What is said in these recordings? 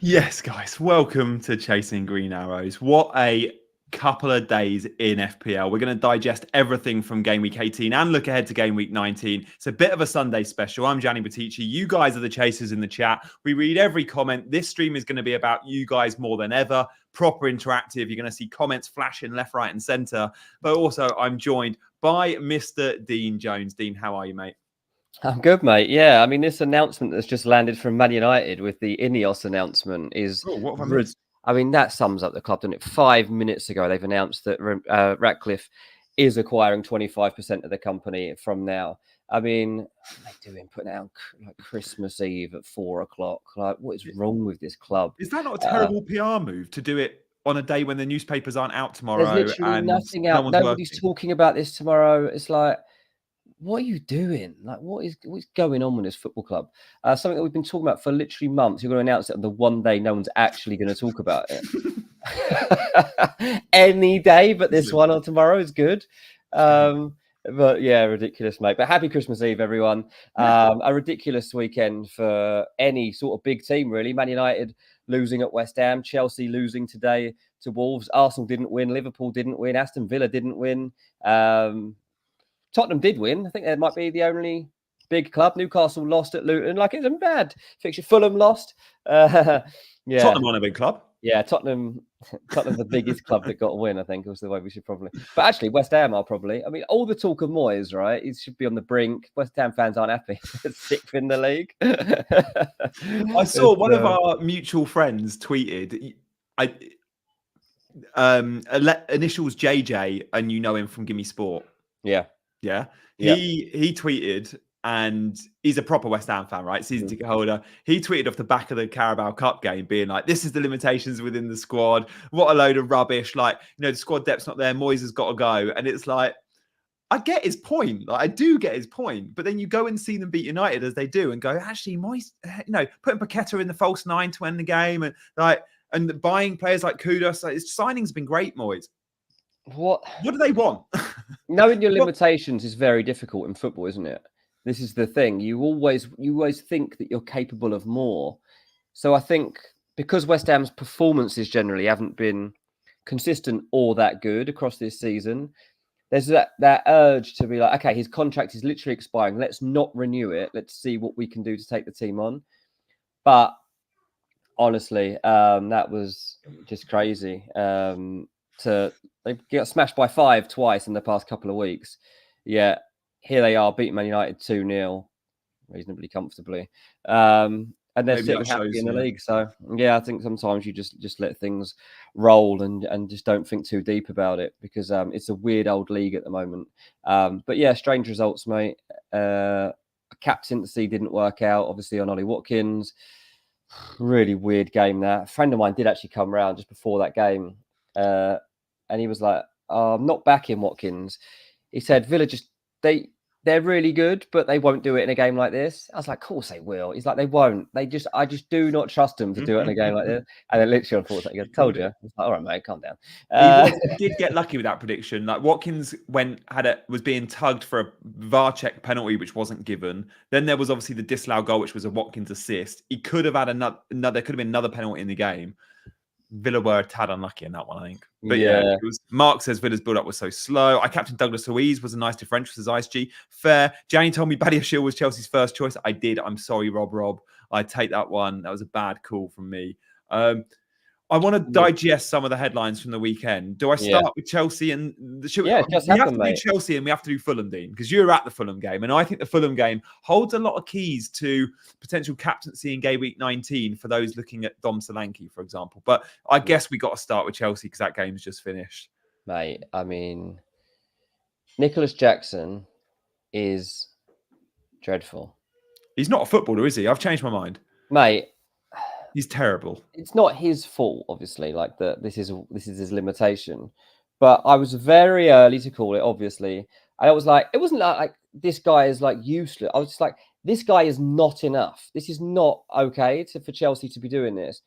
Yes, guys, welcome to Chasing Green Arrows. What a couple of days in FPL. We're going to digest everything from Game Week 18 and look ahead to Game Week 19. It's a bit of a Sunday special. I'm Gianni Battici. You guys are the chasers in the chat. We read every comment. This stream is going to be about you guys more than ever. Proper interactive. You're going to see comments flashing left, right, and centre. But also, I'm joined by Mr. Dean Jones. Dean, how are you, mate? I'm good, mate. Yeah, I mean, this announcement that's just landed from Man United with the Ineos announcement is... Oh, what have I missed? I mean, that sums up the club, doesn't it? 5 minutes ago, they've announced that Ratcliffe is acquiring 25% of the company from now. I mean, what are they doing? Putting out like Christmas Eve at 4 o'clock. Like, what is wrong with this club? Is that not a terrible PR move to do it on a day when the newspapers aren't out tomorrow? There's literally and nothing no out. one's Nobody's working? talking about this tomorrow. It's like, what are you doing? Like, what's going on with this football club? Something that we've been talking about for literally months. You're going to announce it on the one day no one's actually going to talk about it. Any day, but this one or tomorrow is good. But yeah, ridiculous, mate. But happy Christmas Eve, everyone. A ridiculous weekend for any sort of big team, really. Man United losing at West Ham, Chelsea losing today to Wolves. Arsenal didn't win, Liverpool didn't win, Aston Villa didn't win. Tottenham did win. I think they might be the only big club. Newcastle lost at Luton. Like, it's a bad fixture. Fulham lost. Yeah. Tottenham won a big club. Yeah, Tottenham's the biggest club that got a win, I think, was the way we should probably. But actually, West Ham are probably. I mean, all the talk of Moyes, right? He should be on the brink. West Ham fans aren't happy. Sixth in the league. I saw one of our mutual friends tweeted, initials JJ, and you know him from Gimme Sport. Yeah. He tweeted, and he's a proper West Ham fan, right? Season ticket holder. He tweeted off the back of the Carabao Cup game, being like, "This is the limitations within the squad. What a load of rubbish! Like, the squad depth's not there. Moyes has got to go." And it's like, I get his point. Like, I do get his point. But then you go and see them beat United as they do, and go, actually, Moyes, putting Paqueta in the false nine to end the game, and buying players like Kudus. Like, his signing's been great, Moyes. What do they want? Knowing your limitations is very difficult in football, isn't it? This is the thing. You always think that you're capable of more. So I think because West Ham's performances generally haven't been consistent or that good across this season, there's that urge to be like, okay, his contract is literally expiring. Let's not renew it. Let's see what we can do to take the team on. But honestly, that was just crazy. They got smashed by 5 twice in the past couple of weeks. Yeah, here they are beating Man United 2-0 reasonably comfortably. And they're sitting happy in the league. So yeah, I think sometimes you just let things roll and just don't think too deep about it, because it's a weird old league at the moment. But yeah, strange results, mate. Captaincy didn't work out, obviously, on Ollie Watkins. Really weird game that. A friend of mine did actually come round just before that game. And he was like, I'm not backing Watkins. He said, Villa they're really good, but they won't do it in a game like this. I was like, of course they will. He's like, they won't. I just do not trust them to do it in a game like this. And then literally, unfortunately, I told you. I was like, all right, mate, calm down. He did get lucky with that prediction. Like, Watkins was being tugged for a VAR check penalty, which wasn't given. Then there was obviously the disallowed goal, which was a Watkins assist. He could have had another. There could have been another penalty in the game. Villa were a tad unlucky in that one, I think. But yeah, Mark says Villa's build-up was so slow. I captained Douglas Luiz, was a nice differential, says ISG. Fair. Gianni told me Badiashile was Chelsea's first choice. I did. I'm sorry, Rob. I take that one. That was a bad call from me. I want to digest some of the headlines from the weekend. Do I start with Chelsea and we have to do Chelsea and we have to do Fulham, Dean, because you're at the Fulham game, and I think the Fulham game holds a lot of keys to potential captaincy in Game Week 19 for those looking at Dom Solanke, for example. But I guess we got to start with Chelsea because that game's just finished, mate. I mean, Nicholas Jackson is dreadful. He's not a footballer, is he? I've changed my mind, mate. He's terrible. It's not his fault, obviously. Like this is his limitation. But I was very early to call it, obviously. I was like, it wasn't like this guy is like useless. I was just like, this guy is not enough. This is not okay for Chelsea to be doing this.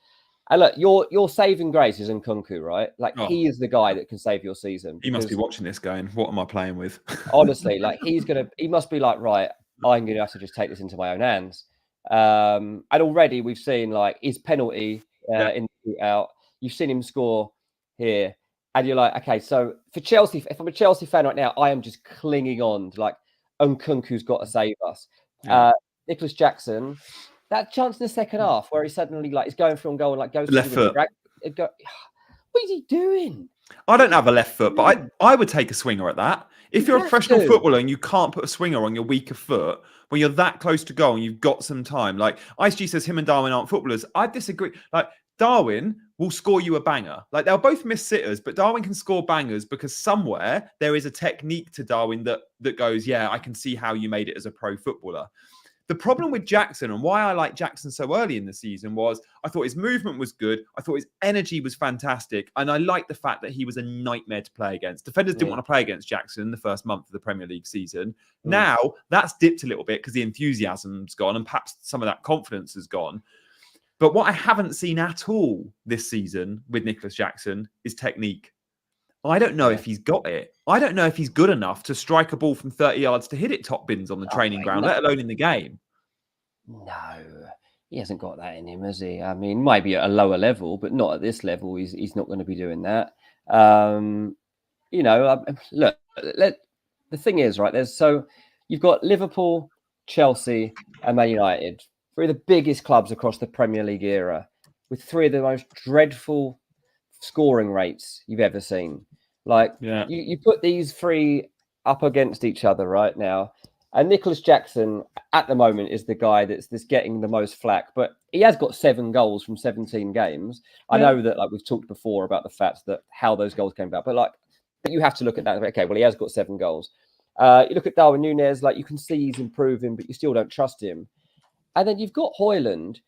And look, your saving grace is Nkunku, right? Like he is the guy that can save your season. He must be watching this going, what am I playing with? Honestly, like he must be like, right, I'm going to have to just take this into my own hands. And already we've seen like his penalty in the shootout. You've seen him score here. And you're like, okay, so for Chelsea, if I'm a Chelsea fan right now, I am just clinging on to like, Nkunku's got to save us. Yeah. Nicholas Jackson, that chance in the second half where he suddenly like is going for on goal and like goes Left to foot. What is he doing? I don't have a left foot, but I would take a swinger at that. If you're a professional footballer and you can't put a swinger on your weaker foot, when you're that close to goal and you've got some time, like ISG says him and Darwin aren't footballers. I disagree. Like Darwin will score you a banger. Like they'll both miss sitters, but Darwin can score bangers because somewhere there is a technique to Darwin that goes, yeah, I can see how you made it as a pro footballer. The problem with Jackson and why I like Jackson so early in the season was I thought his movement was good. I thought his energy was fantastic. And I liked the fact that he was a nightmare to play against. Defenders didn't want to play against Jackson in the first month of the Premier League season. Now that's dipped a little bit because the enthusiasm's gone and perhaps some of that confidence has gone. But what I haven't seen at all this season with Nicholas Jackson is technique. I don't know if he's got it. I don't know if he's good enough to strike a ball from 30 yards to hit it top bins on the training ground, let alone in the game. No, he hasn't got that in him, has he? I mean, maybe at a lower level, but not at this level. He's not going to be doing that. Look, the thing is, right, you've got Liverpool, Chelsea, and Man United, three of the biggest clubs across the Premier League era, with three of the most dreadful scoring rates you've ever seen. Like, you put these three up against each other right now, and Nicholas Jackson at the moment is the guy that's getting the most flack, but he has got 7 goals from 17 games. I know that, like, we've talked before about the fact that how those goals came about, but you have to look at that. Okay, well, he has got 7 goals. You look at Darwin Núñez, like, you can see he's improving, but you still don't trust him. And then you've got Højlund,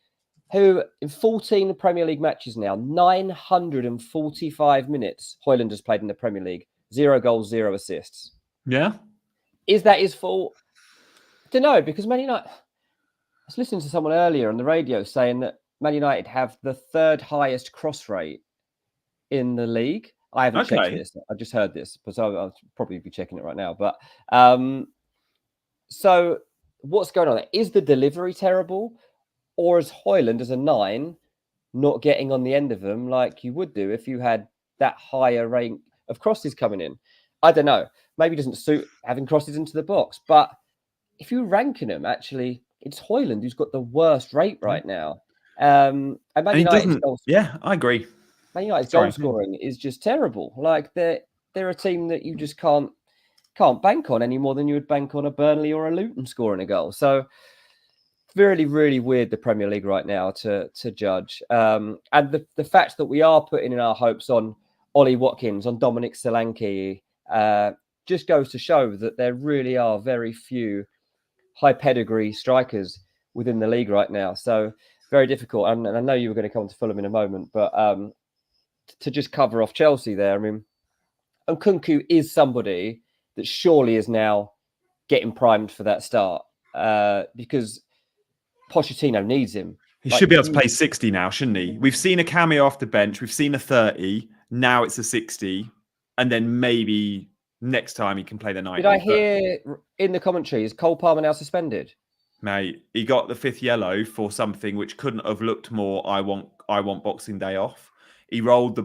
who in 14 Premier League matches now, 945 minutes, Højlund has played in the Premier League. 0 goals, 0 assists. Yeah. Is that his fault? I don't know, because Man United... I was listening to someone earlier on the radio saying that Man United have the 3rd highest cross rate in the league. I haven't checked this. I just heard this, but I'll probably be checking it right now. But so what's going on there? Is the delivery terrible? Or is Højlund as a 9 not getting on the end of them like you would do if you had that higher rate of crosses coming in? I don't know. Maybe it doesn't suit having crosses into the box. But if you're ranking them, actually, it's Højlund who's got the worst rate right now. And Man United's I agree. Man United's goal scoring is just terrible. Like they're a team that you just can't bank on any more than you would bank on a Burnley or a Luton scoring a goal. So really, really weird, the Premier League right now to judge. And the fact that we are putting in our hopes on Ollie Watkins, on Dominic Solanke, just goes to show that there really are very few high pedigree strikers within the league right now. So very difficult. And I know you were going to come to Fulham in a moment, but to just cover off Chelsea there, I mean, Nkunku is somebody that surely is now getting primed for that start because Pochettino needs him. He should be able to play 60 now, shouldn't he? We've seen a cameo off the bench. We've seen a 30. Now it's a 60. And then maybe next time he can play the 90. Did I hear in the commentary, is Cole Palmer now suspended? Mate, he got the 5th yellow for something which couldn't have looked more I want Boxing Day off. He rolled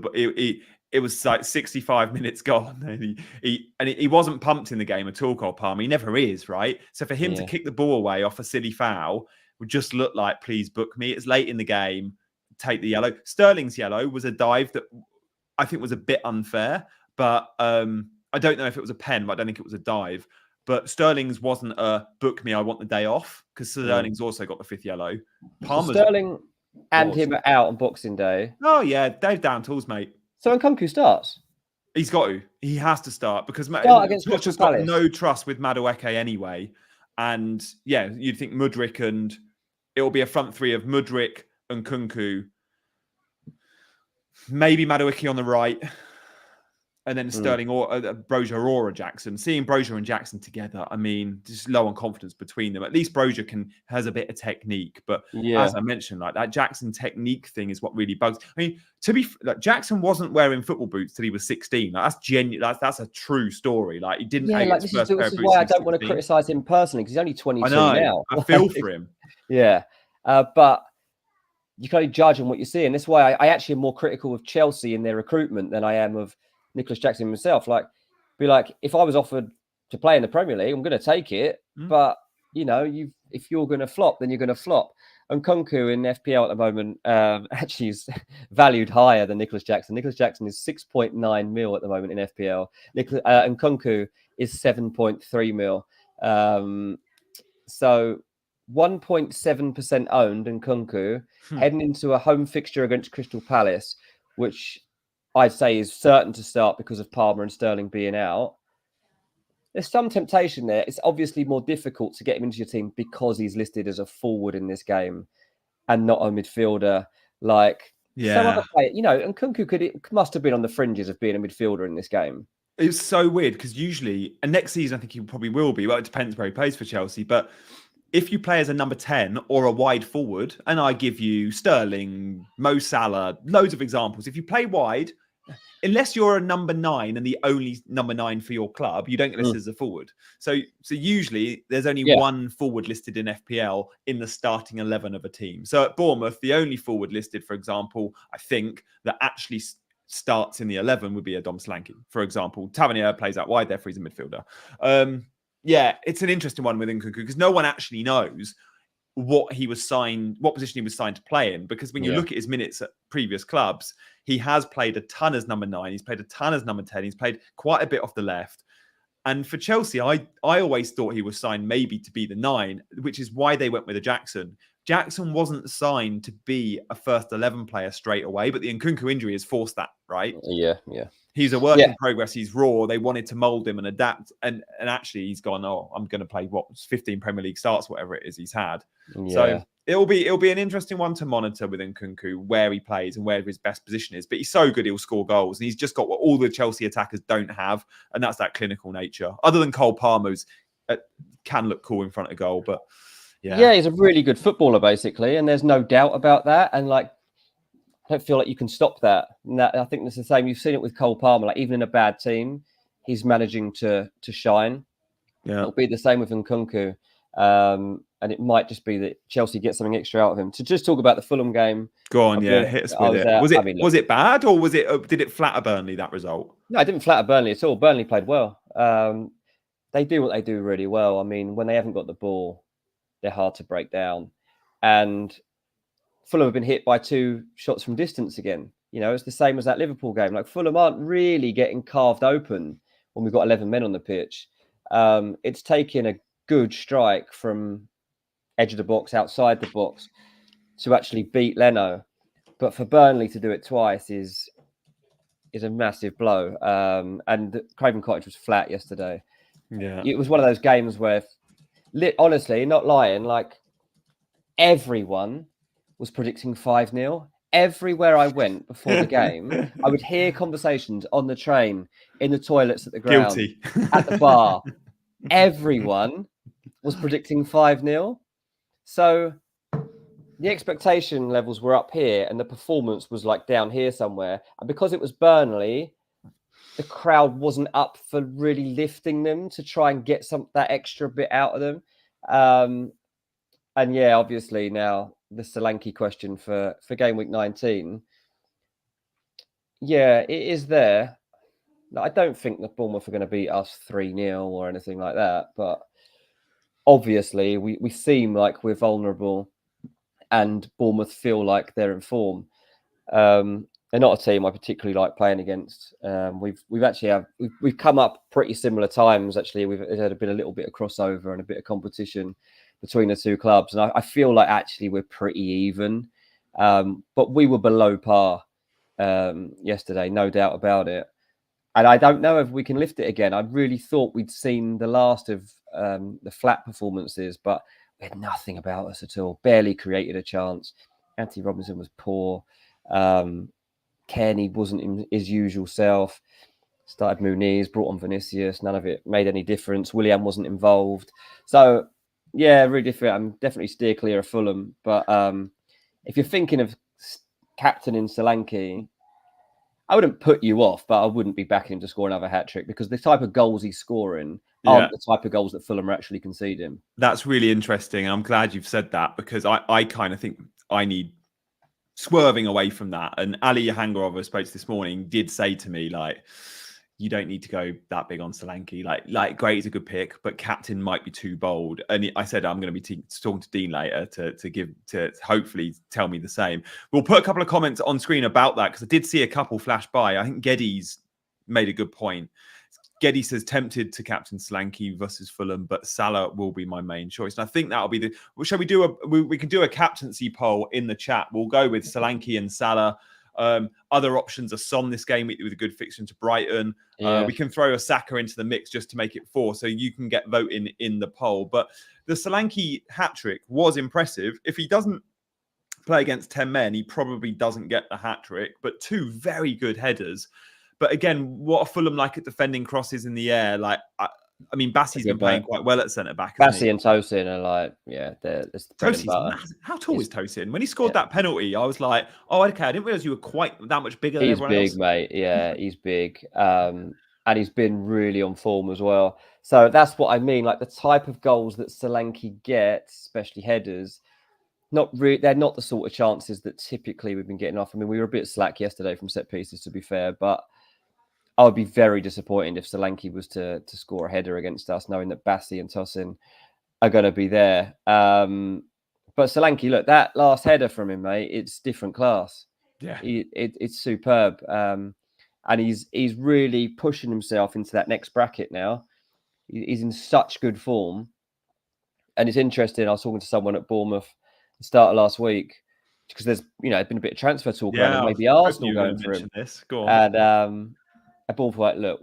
it was like 65 minutes gone. And he wasn't pumped in the game at all, Cole Palmer. He never is, right? So for him to kick the ball away off a silly foul would just look like, please book me. It's late in the game. Take the yellow. Sterling's yellow was a dive that I think was a bit unfair, but I don't know if it was a pen, but I don't think it was a dive. But Sterling's wasn't a book me, I want the day off, because Sterling's also got the 5th yellow. Palmer's Sterling and him are out on Boxing Day. Oh, yeah. Dave down tools, mate. So Nkunku starts? He's got to. He has to start because Pochettino's got no trust with Madueke anyway. And yeah, you'd think Mudryk and it'll be a front 3 of Mudryk and Nkunku. Maybe Madueke on the right. And then Sterling or Brozier or Jackson. Seeing Brozier and Jackson together, I mean, just low on confidence between them. At least Brozier has a bit of technique. But as I mentioned, like that Jackson technique thing is what really bugs. I mean, Jackson wasn't wearing football boots till he was 16. Like, that's genuine. That's a true story. Like he didn't. This is why I don't want to criticize him personally because he's only 22 now. I feel for him. Yeah, but you can only judge on what you see. And that's why I actually am more critical of Chelsea in their recruitment than I am of Nicholas Jackson himself. Like, if I was offered to play in the Premier League, I'm going to take it. But, if you're going to flop, then you're going to flop. And Nkunku in FPL at the moment actually is valued higher than Nicholas Jackson. Nicholas Jackson is 6.9 mil at the moment in FPL. And Nkunku is 7.3 mil. So 1.7% owned in Nkunku, heading into a home fixture against Crystal Palace, which I'd say is certain to start because of Palmer and Sterling being out. There's some temptation there. It's obviously more difficult to get him into your team because he's listed as a forward in this game and not a midfielder. Like some other player, and Nkunku must have been on the fringes of being a midfielder in this game. It's so weird because usually, and next season I think he probably will be. Well, it depends where he plays for Chelsea, but if you play as a number 10 or a wide forward, and I give you Sterling, Mo Salah, loads of examples. If you play wide, unless you're a number 9 and the only number 9 for your club, you don't get listed as a forward. So usually there's only one forward listed in FPL in the starting 11 of a team. So at Bournemouth, the only forward listed, for example, I think that actually starts in the 11 would be a Dom Solanke, for example. Tavernier plays out wide, therefore he's a midfielder. It's an interesting one with Nkunku because no one actually knows what position he was signed to play in. Because when you look at his minutes at previous clubs, he has played a ton as number 9. He's played a ton as number 10. He's played quite a bit off the left. And for Chelsea, I always thought he was signed maybe to be the 9, which is why they went with a Jackson. Jackson wasn't signed to be a first 11 player straight away, but the Nkunku injury has forced that, right? Yeah. He's a work in progress. He's raw. They wanted to mold him and adapt. And actually he's gone, I'm going to play 15 Premier League starts, whatever it is he's had. Yeah. So it'll be an interesting one to monitor with Nkunku, where he plays and where his best position is. But he's so good, he'll score goals. And he's just got what all the Chelsea attackers don't have. And that's that clinical nature. Other than Cole Palmer, who's can look cool in front of goal. But yeah, he's a really good footballer, basically. And there's no doubt about that. And I don't feel like you can stop that. And I think it's the same. You've seen it with Cole Palmer. Like even in a bad team, he's managing to shine. Yeah, it'll be the same with Nkunku. And it might just be that Chelsea get something extra out of him. To just talk about the Fulham game. Go on, hit us with it. Was it bad or was it? Did it flatter Burnley, that result? No, it didn't flatter Burnley at all. Burnley played well. They do what they do really well. I mean, when they haven't got the ball, they're hard to break down. And Fulham have been hit by 2 shots from distance again. It's the same as that Liverpool game. Like Fulham aren't really getting carved open when we've got 11 men on the pitch. It's taking a good strike from edge of the box, outside the box, to actually beat Leno. But for Burnley to do it twice is a massive blow. And Craven Cottage was flat yesterday. Yeah, it was one of those games where, honestly, not lying, like everyone was predicting 5-0. Everywhere I went before the game, I would hear conversations on the train, in the toilets at the ground, guilty, at the bar. Everyone was predicting 5-0. So the expectation levels were up here and the performance was down here somewhere. And because it was Burnley, the crowd wasn't up for really lifting them to try and get that extra bit out of them. And yeah, obviously now the Solanke question for Gameweek 19. Yeah, it is there. I don't think that Bournemouth are going to beat us 3-0 or anything like that. But obviously we seem like we're vulnerable and Bournemouth feel like they're in form. They're not a team I particularly like playing against. We've come up pretty similar times. Actually, there's been a little bit of crossover and a bit of competition between the 2 clubs, and I feel like actually we're pretty even. But we were below par yesterday, no doubt about it. And I don't know if we can lift it again. I really thought we'd seen the last of the flat performances, but we had nothing about us at all. Barely created a chance. Anthony Robinson was poor. Kearney wasn't in his usual self. Started Muniz, brought on Vinicius. None of it made any difference. Willian wasn't involved. So, yeah, really different. I'm definitely steer clear of Fulham. But if you're thinking of captaining Solanke, I wouldn't put you off, but I wouldn't be backing him to score another hat-trick because the type of goals he's scoring aren't the type of goals that Fulham are actually conceding. That's really interesting. I'm glad you've said that because I kind of think I need swerving away from that. And Ali Hangarov, I spoke to this morning, did say to me, like, you don't need to go that big on Solanke. Like great is a good pick, but captain might be too bold. And I said I'm going to be talking to Dean later to hopefully tell me the same. We'll put a couple of comments on screen about that because I did see a couple flash by. I think Geddy's made a good point. Geddy says tempted to captain Solanke versus Fulham, but Salah will be my main choice. And I think that'll be the. Well, shall we do we can do a captaincy poll in the chat. We'll go with Solanke and Salah. Other options are Son this game with a good fixture to Brighton. We can throw a Saka into the mix just to make it 4, so you can get voting in the poll. But the Solanke hat-trick was impressive. If he doesn't play against 10 men, he probably doesn't get the hat-trick, but 2 very good headers. But again, what are Fulham like at defending crosses in the air? Like, I mean, Bassey's been playing quite well at centre-back. Bassey and Tosin are like, it's the bread and butter. Massive. How tall is Tosin? When he scored that penalty, I was like, oh, okay, I didn't realise you were quite that much bigger than everyone else. He's big, mate. Yeah, he's big. And he's been really on form as well. So that's what I mean. Like the type of goals that Solanke gets, especially headers, they're not the sort of chances that typically we've been getting off. I mean, we were a bit slack yesterday from set pieces, to be fair, but I would be very disappointed if Solanke was to score a header against us, knowing that Bassey and Tosin are going to be there. But Solanke, look, that last header from him, mate, it's different class. Yeah, it's superb. And he's really pushing himself into that next bracket now. He's in such good form. And it's interesting. I was talking to someone at Bournemouth at the start of last week because there's been a bit of transfer talk around maybe Arsenal going for him. Go on. And at Bournemouth, like, look,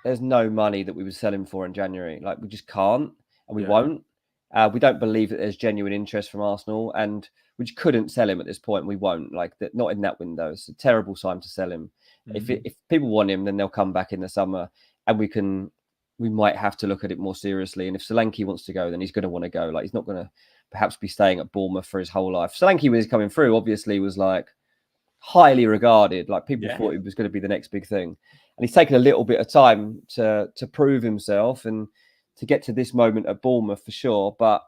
there's no money that we would sell him for in January. Like, we just can't, and we won't. We don't believe that there's genuine interest from Arsenal, and we just couldn't sell him at this point. We won't, like, that. Not in that window. It's a terrible time to sell him. Mm-hmm. If people want him, then they'll come back in the summer, and we might have to look at it more seriously. And if Solanke wants to go, then he's going to want to go. Like, he's not going to perhaps be staying at Bournemouth for his whole life. Solanke, when he's coming through, obviously was like highly regarded. Like, people thought he was going to be the next big thing. And he's taken a little bit of time to prove himself and to get to this moment at Bournemouth for sure. But,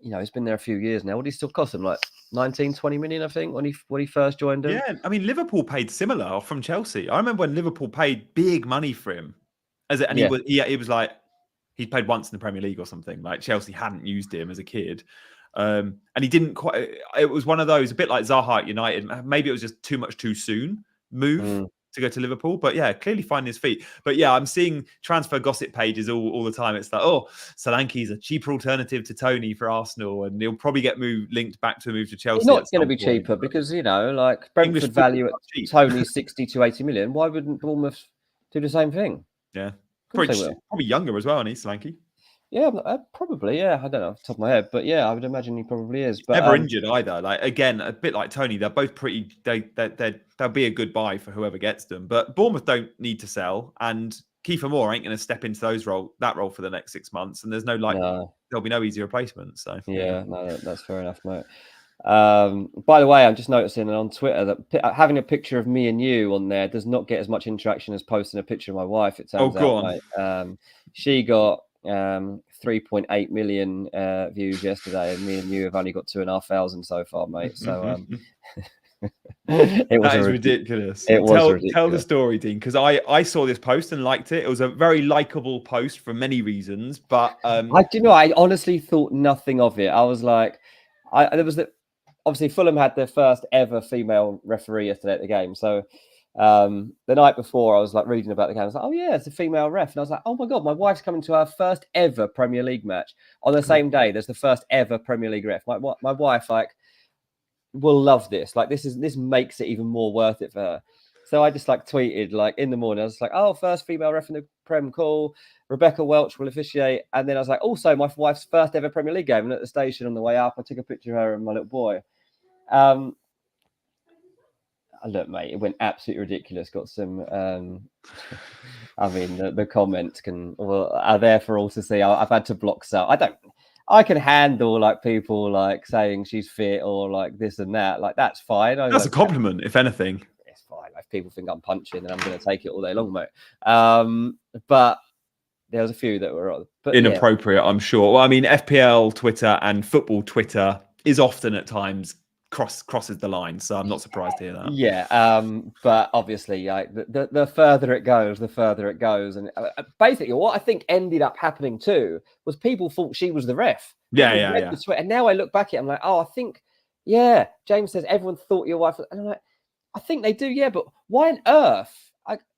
he's been there a few years now. What did he still cost him? Like 19, 20 million, I think, when he first joined him. Yeah, I mean, Liverpool paid similar from Chelsea. I remember when Liverpool paid big money for him. He was like, he played once in the Premier League or something. Like Chelsea hadn't used him as a kid. And he didn't quite, it was one of those, a bit like Zaha at United. Maybe it was just too soon move to go to Liverpool, but clearly finding his feet. But I'm seeing transfer gossip pages all the time. It's like, oh, Solanke's a cheaper alternative to Tony for Arsenal, and he'll probably get linked back to a move to Chelsea. He's not going to be cheaper because like Brentford value at Tony 60 to 80 million. Why wouldn't Bournemouth do the same thing? Yeah, probably younger as well, isn't he, Solanke? Yeah, probably. Yeah, I don't know off the top of my head, but I would imagine he probably is. But never injured either. Like again, a bit like Tony, they're both pretty. They'll be a good buy for whoever gets them. But Bournemouth don't need to sell, and Kiefer Moore ain't going to step into that role for the next 6 months. And there's there'll be no easy replacement. So no, that's fair enough, mate. By the way, I'm just noticing on Twitter that having a picture of me and you on there does not get as much interaction as posting a picture of my wife. It turns out, mate. She got 3.8 million views yesterday, and me and you have only got 2,500 so far, mate. So it was ridiculous. Tell the story, Dean, because I saw this post and liked it. It was a very likable post for many reasons, but I honestly thought nothing of it. I was like, obviously Fulham had their first ever female referee yesterday at the game, so the night before I was like reading about the game. I was like, oh yeah, it's a female ref, and I was like, oh my god, my wife's coming to her first ever Premier League match on the same day. There's the first ever Premier League ref. My wife will love this. Like this makes it even more worth it for her. So I just tweeted in the morning. I was like, oh, first female ref in the Prem, cool. Rebecca Welch will officiate, and then I was like, also my wife's first ever Premier League game. And at the station on the way up, I took a picture of her and my little boy. Look, mate, it went absolutely ridiculous. Got some, I mean, the comments are there for all to see. I've had to block some. I can handle people saying she's fit or this and that. That's fine. That's a compliment, if anything. It's fine. If people think I'm punching, then I'm going to take it all day long, mate. But there was a few that were inappropriate, I'm sure. Well, I mean, FPL Twitter and football Twitter is often at times crosses the line. So I'm not surprised to hear that. Yeah, but obviously, like the further it goes, the further it goes, and basically, what I think ended up happening too was people thought she was the ref. Yeah, People yeah, read yeah. the tweet, and now I look back at it, I'm like, oh, I think, yeah. James says everyone thought your wife, and I'm like, I think they do, yeah, but why on earth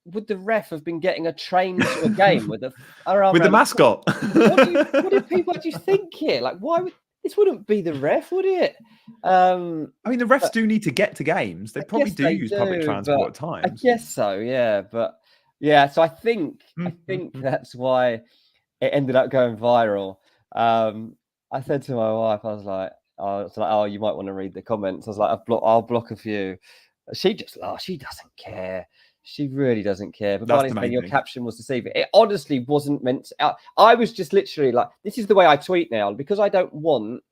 would the ref have been getting a train to a game with the mascot? What did people actually think here? Like, why would this wouldn't be the ref, would it? I mean, the refs do need to get to games. They probably do use public transport at times. I guess so, yeah. But yeah, so I think that's why it ended up going viral. I said to my wife, I was like, oh, you might want to read the comments. I was like, I'll block a few. She doesn't care. She really doesn't care. But Barney's saying your caption was deceiving. It honestly wasn't meant to. I was just literally like, this is the way I tweet now because I don't want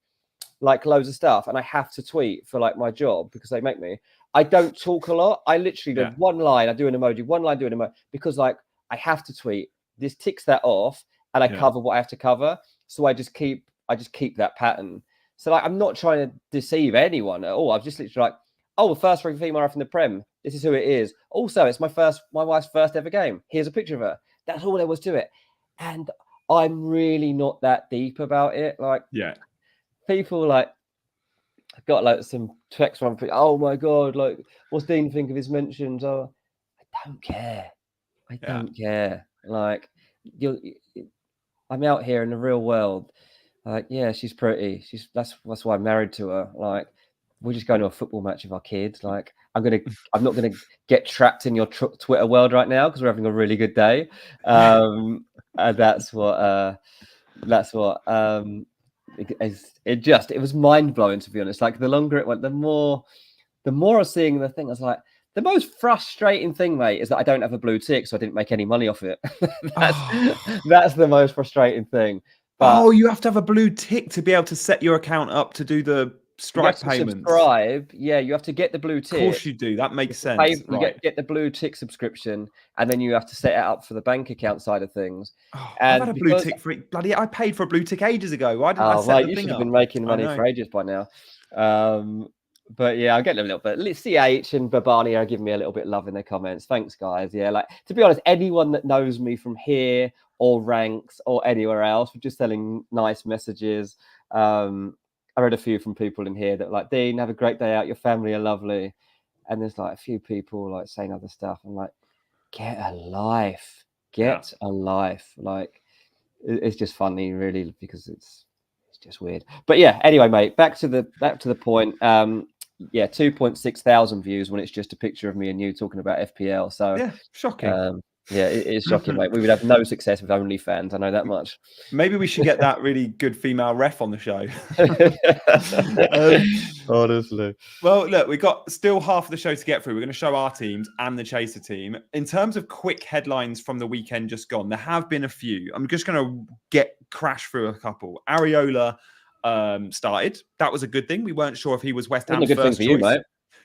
like loads of stuff and I have to tweet for like my job because they make me. I don't talk a lot. I literally do one line. I do an emoji. One line, do an emoji because like I have to tweet. This ticks that off and I cover what I have to cover. So I just keep that pattern. So like I'm not trying to deceive anyone at all. I've just literally like, oh, the first ring female ref in the Prem. This is who it is. Also, it's my wife's first ever game. Here's a picture of her. That's all there was to it. And I'm really not that deep about it. Like, people like got like some texts from, oh my God, like, what's Dean think of his mentions? Oh, I don't care. I don't care. Like, I'm out here in the real world. Like, yeah, she's pretty. That's why I'm married to her. Like, we're just going to a football match with our kids. Like, I'm not gonna get trapped in your Twitter world right now because we're having a really good day. And that's what. It was mind blowing, to be honest. Like, the longer it went, the more I was seeing the thing. I was like, the most frustrating thing, mate, is that I don't have a blue tick, so I didn't make any money off it. That's the most frustrating thing. But, you have to have a blue tick to be able to set your account up to do the Stripe payments. Subscribe. Yeah, you have to get the blue tick. Of course you do. That makes sense. You get the blue tick subscription, and then you have to set it up for the bank account side of things. I've had a blue tick for it. Bloody, I paid for a blue tick ages ago. Why didn't I set the thing up? You should have been making money for ages by now. But yeah, I'll get a little bit. CH and Babani are giving me a little bit of love in their comments. Thanks, guys. Yeah, like, to be honest, anyone that knows me from here or ranks or anywhere else, we're just sending nice messages. I read a few from people in here that like, Dean, have a great day out. Your family are lovely. And there's like a few people like saying other stuff. I'm like, get a life. Get a life. Like, it's just funny, really, because it's just weird. But yeah, anyway, mate, back to the point. 2.6 thousand views when it's just a picture of me and you talking about FPL. So yeah, shocking. Yeah, it is shocking, mate. We would have no success with OnlyFans. I know that much. Maybe we should get that really good female ref on the show. Honestly. Well, look, we've got still half of the show to get through. We're going to show our teams and the Chaser team. In terms of quick headlines from the weekend just gone, there have been a few. I'm just going to crash through a couple. Areola started. That was a good thing. We weren't sure if he was West Ham's first choice. You, mate.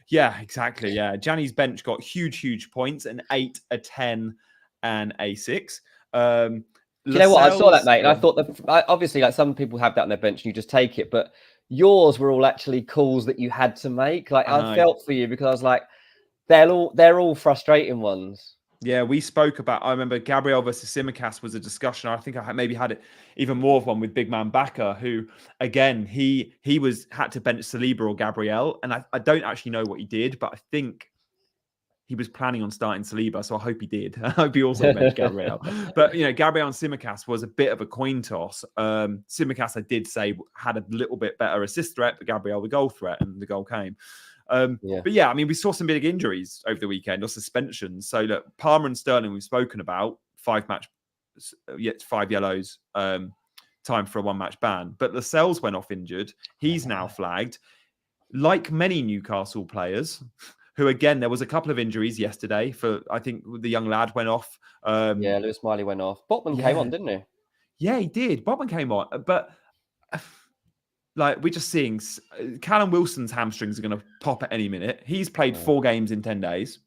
Yeah, exactly. Yeah, Gianni's bench got huge points: an 8, a 10, and a 6. Do you know what? I saw that, mate, and I thought that obviously, like, some people have that on their bench and you just take it, but yours were all actually calls that you had to make. Like, I felt for you because I was like, they're all frustrating ones. Yeah, we spoke about. I remember Gabriel versus Simicast was a discussion. I think I maybe had it even more of one with Big Man Backer, who again he had to bench Saliba or Gabriel, and I don't actually know what he did, but I think he was planning on starting Saliba, so I hope he did. I hope he also benched Gabriel. But Gabriel and Simicast was a bit of a coin toss. Simicast, I did say, had a little bit better assist threat, but Gabriel the goal threat, and the goal came. But yeah, I mean, we saw some big injuries over the weekend or suspensions. So look, Palmer and Sterling, we've spoken about 5 yellows, time for a 1-match ban. But Lascelles went off injured. He's now flagged. Like many Newcastle players, who again, there was a couple of injuries yesterday. For I think the young lad went off. Lewis Miley went off. Botman came on, didn't he? Yeah, he did. Botman came on, but. Like, we're just seeing Callum Wilson's hamstrings are going to pop at any minute. He's played 4 games in 10 days.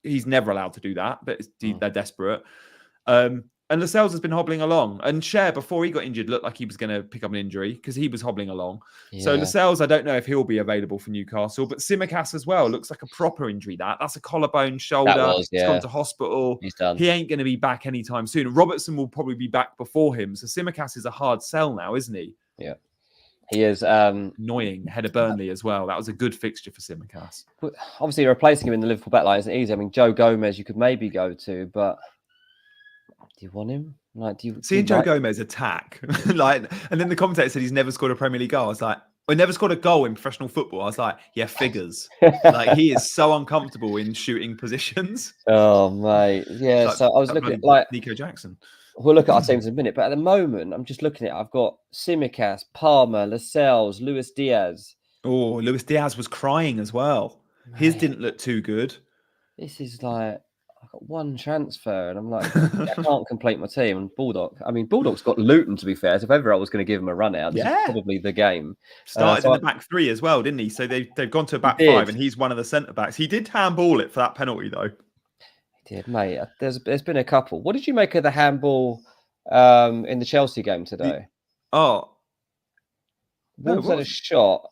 He's never allowed to do that, but they're desperate. And Lascelles has been hobbling along. And Cher, before he got injured, looked like he was going to pick up an injury because he was hobbling along. Yeah. So Lascelles, I don't know if he'll be available for Newcastle, but Tsimikas as well looks like a proper injury. That's a collarbone, shoulder. He's gone to hospital. He's done. He ain't going to be back anytime soon. Robertson will probably be back before him. So Tsimikas is a hard sell now, isn't he? Yeah. He is annoying. Head of Burnley as well. That was a good fixture for Tsimikas. Obviously, replacing him in the Liverpool backline isn't easy. I mean, Joe Gomez you could maybe go to, but do you want him? Like, seeing Joe Gomez attack, like, and then the commentator said he's never scored a Premier League goal. I was like, I never scored a goal in professional football. I was like, yeah, figures. Like, he is so uncomfortable in shooting positions. Oh mate, yeah. Like, so I was looking at like Nico Jackson. We'll look at our teams in a minute, but at the moment, I'm just looking at it. I've got Tsimikas, Palmer, Lascelles, Luis Diaz. Oh, Luis Diaz was crying as well. Mate, his didn't look too good. This is like, I've got one transfer, and I'm like, I can't complete my team. And Bulldog's got Luton, to be fair. So if ever I was going to give him a run out, this is probably the game. Started in the back three as well, didn't he? So they've gone to a back five, and he's one of the centre backs. He did handball it for that penalty, though. He did, mate. There's been a couple. What did you make of the handball in the Chelsea game today? Wolves had a shot,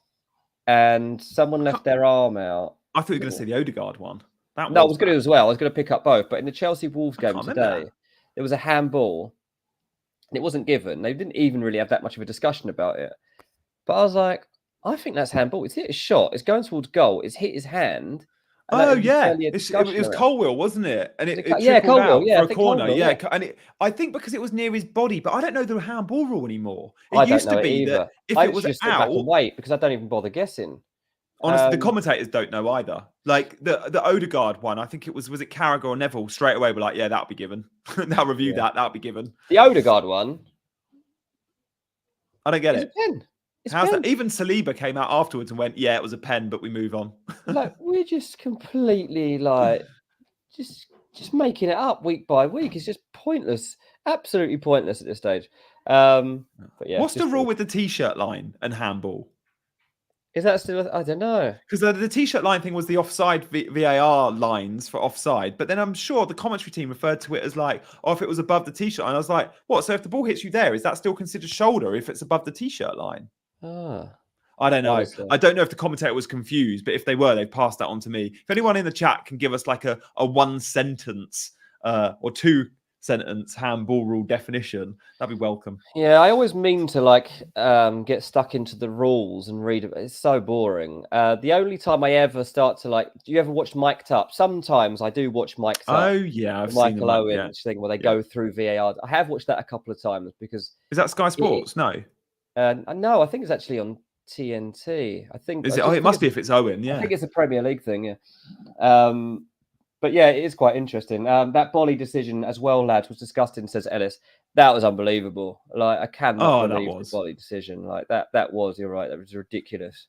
and someone left their arm out. I thought you were going to say the Odegaard one. I was going to as well. I was going to pick up both. But in the Chelsea Wolves game today, there was a handball, and it wasn't given. They didn't even really have that much of a discussion about it. But I was like, I think that's handball. It's hit his shot. It's going towards goal. It's hit his hand. Oh yeah, it was Colwill, wasn't it? And it Colwill, for a corner, and I think because it was near his body, but I don't know the handball rule anymore. It used to be that if it was just out, and wait, because I don't even bother guessing. Honestly, the commentators don't know either. Like the Odegaard one, I think it was it Carragher or Neville straight away were like, yeah, that'll be given. They'll review that'll be given. The Odegaard one, I don't get it. How's that? Even Saliba came out afterwards and went, yeah, it was a pen, but we move on. Like, we're just completely like just making it up week by week. It's just pointless, absolutely pointless at this stage. But yeah, what's the rule with the t-shirt line and handball? Is that still? I don't know. Because the t-shirt line thing was the offside VAR lines for offside, but then I'm sure the commentary team referred to it as like, oh, if it was above the t-shirt line. I was like, what? So if the ball hits you there, is that still considered shoulder if it's above the t-shirt line? I don't know. I don't know if the commentator was confused, but if they were, they've passed that on to me. If anyone in the chat can give us like a one sentence or two sentence handball rule definition, that'd be welcome. Yeah, I always mean to like get stuck into the rules and read it. It's so boring. The only time I ever start to like, do you ever watch Mic'd Up? Sometimes I do watch Mic'd Up. Oh yeah, I've Michael seen Owen thing where they go through VAR. I have watched that a couple of times because is that Sky Sports? No, I think it's actually on TNT. I think is it? Oh, it must be if it's Owen. Yeah, I think it's a Premier League thing. Yeah. But yeah, it is quite interesting. That Bolly decision as well, lads, was disgusting, says Ellis. That was unbelievable. Like, I cannot believe the Bolly decision. Like, that was, you're right, that was ridiculous.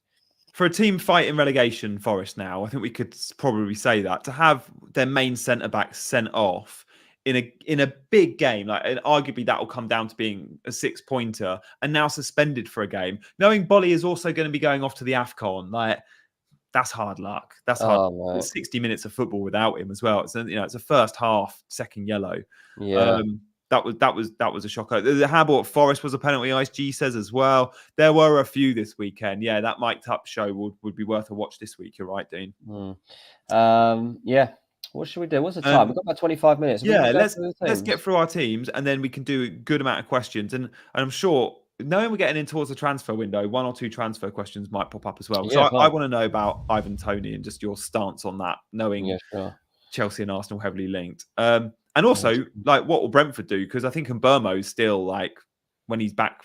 For a team fighting relegation, Forest now, I think we could probably say that. To have their main centre-back sent off in a big game, like, and arguably that will come down to being a 6-pointer, and now suspended for a game, knowing Bolly is also going to be going off to the AFCON, like, that's hard luck. That's hard. It's 60 minutes of football without him as well. It's it's a first half, second yellow. Yeah, that was a shocker. The handball at Forest was a penalty. ISG says as well. There were a few this weekend. Yeah, that Mic'd Up show would be worth a watch this week. You're right, Dean. Yeah. What should we do? What's the time? We've got about 25 minutes. Yeah, let's get through our teams, and then we can do a good amount of questions. And I'm sure, knowing we're getting in towards the transfer window, one or two transfer questions might pop up as well. So I want to know about Ivan Toney and just your stance on that, knowing Chelsea and Arsenal heavily linked. And also, like, what will Brentford do? Because I think Mbermo's still like when he's back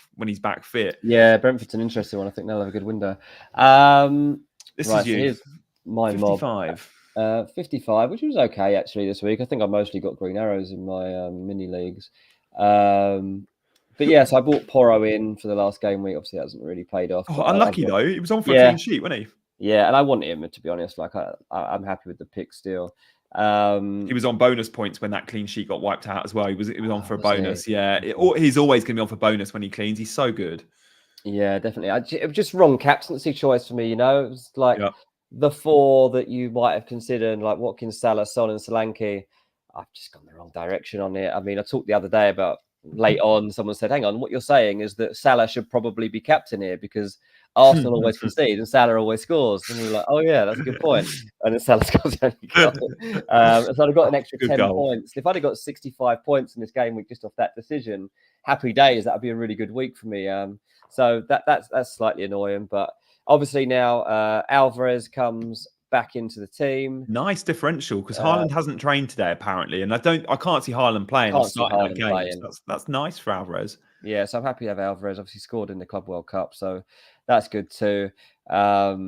fit. Yeah, Brentford's an interesting one. I think they'll have a good window. This is you. So my 55. 55, which was okay actually this week. I think I mostly got green arrows in my mini leagues. But yes, I bought Porro in for the last game week. Obviously, that hasn't really paid off. Unlucky though. He was on for a clean sheet, wasn't he? Yeah, and I want him, to be honest. Like, I'm happy with the pick still. He was on bonus points when that clean sheet got wiped out as well. He was on for a bonus. Yeah, he's always going to be on for bonus when he cleans. He's so good. Yeah, definitely. It was just wrong captaincy choice for me. It was like the four that you might have considered, like Watkins, Salah, Son, and Solanke. I've just gone the wrong direction on it. I mean, I talked the other day about late on, someone said, hang on, what you're saying is that Salah should probably be captain here because Arsenal always concede and Salah always scores. And we were like, oh, yeah, that's a good point. And then Salah scores the only goal. So I'd have got an extra Good 10 goal. points. If I'd have got 65 points in this game week just off that decision, happy days. That would be a really good week for me. So that's slightly annoying. But obviously now Alvarez comes back into the team. Nice differential because Haaland hasn't trained today apparently, and I can't see Haaland playing or starting that game. So that's nice for Alvarez. Yeah, so I'm happy to have Alvarez. Obviously scored in the Club World Cup, so that's good too. I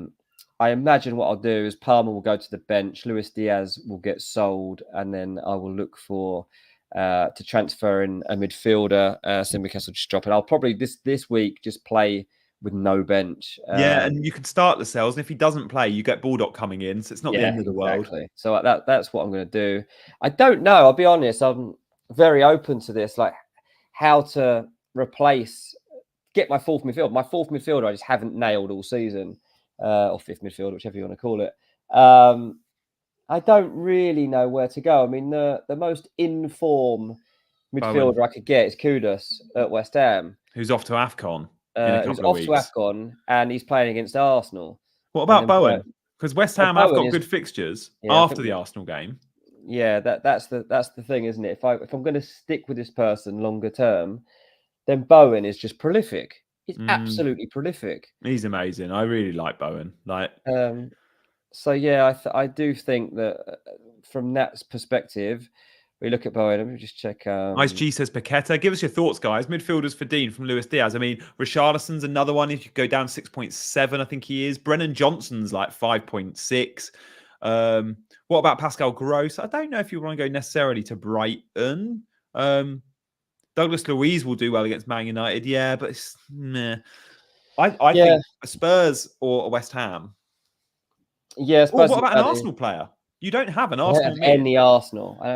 imagine what I'll do is Palmer will go to the bench, Luis Diaz will get sold, and then I will look for to transfer in a midfielder. Simicast will just drop it. I'll probably this week just play with no bench. Yeah, and you can start the cells, and if he doesn't play, you get Bulldog coming in, so it's not the end of the world. So that's what I'm going to do. I don't know. I'll be honest. I'm very open to this, like how to get my fourth midfielder. My fourth midfielder, I just haven't nailed all season, or fifth midfielder, whichever you want to call it. I don't really know where to go. I mean, the most in-form midfielder I could get is Kudus at West Ham, who's off to AFCON. Who's off to AFCON, and he's playing against Arsenal. What about Bowen? Because West Ham have got good fixtures after the Arsenal game. Yeah, that's the thing, isn't it? If I'm going to stick with this person longer term, then Bowen is just prolific. He's absolutely prolific. He's amazing. I really like Bowen. So yeah, I do think that from that perspective, we look at Bowen. Let me just check. Ice G says Paqueta. Give us your thoughts, guys. Midfielders for Dean from Luis Diaz. I mean, Richarlison's another one. If you go down 6.7, I think he is. Brennan Johnson's like 5.6. What about Pascal Gross? I don't know if you want to go necessarily to Brighton. Douglas Luiz will do well against Man United. Yeah, but it's meh. I think Spurs or West Ham. Yeah, Spurs. What about an Arsenal player? You don't have an Arsenal. I don't have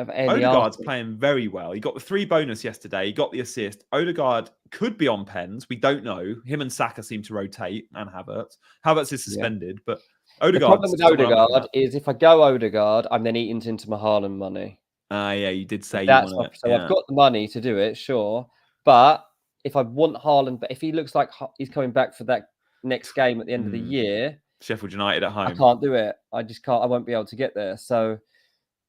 any Odegaard's playing very well. He got the 3 bonus yesterday. He got the assist. Odegaard could be on pens. We don't know. Him and Saka seem to rotate, and Havertz. Havertz is suspended, but Odegaard. The problem with Odegaard is if I go Odegaard, I'm then eaten into my Haaland money. Yeah, you did say I've got the money to do it, sure. But if I want Haaland, but if he looks like he's coming back for that next game at the end of the year, Sheffield United at home, I can't do it. I just can't. I won't be able to get there. So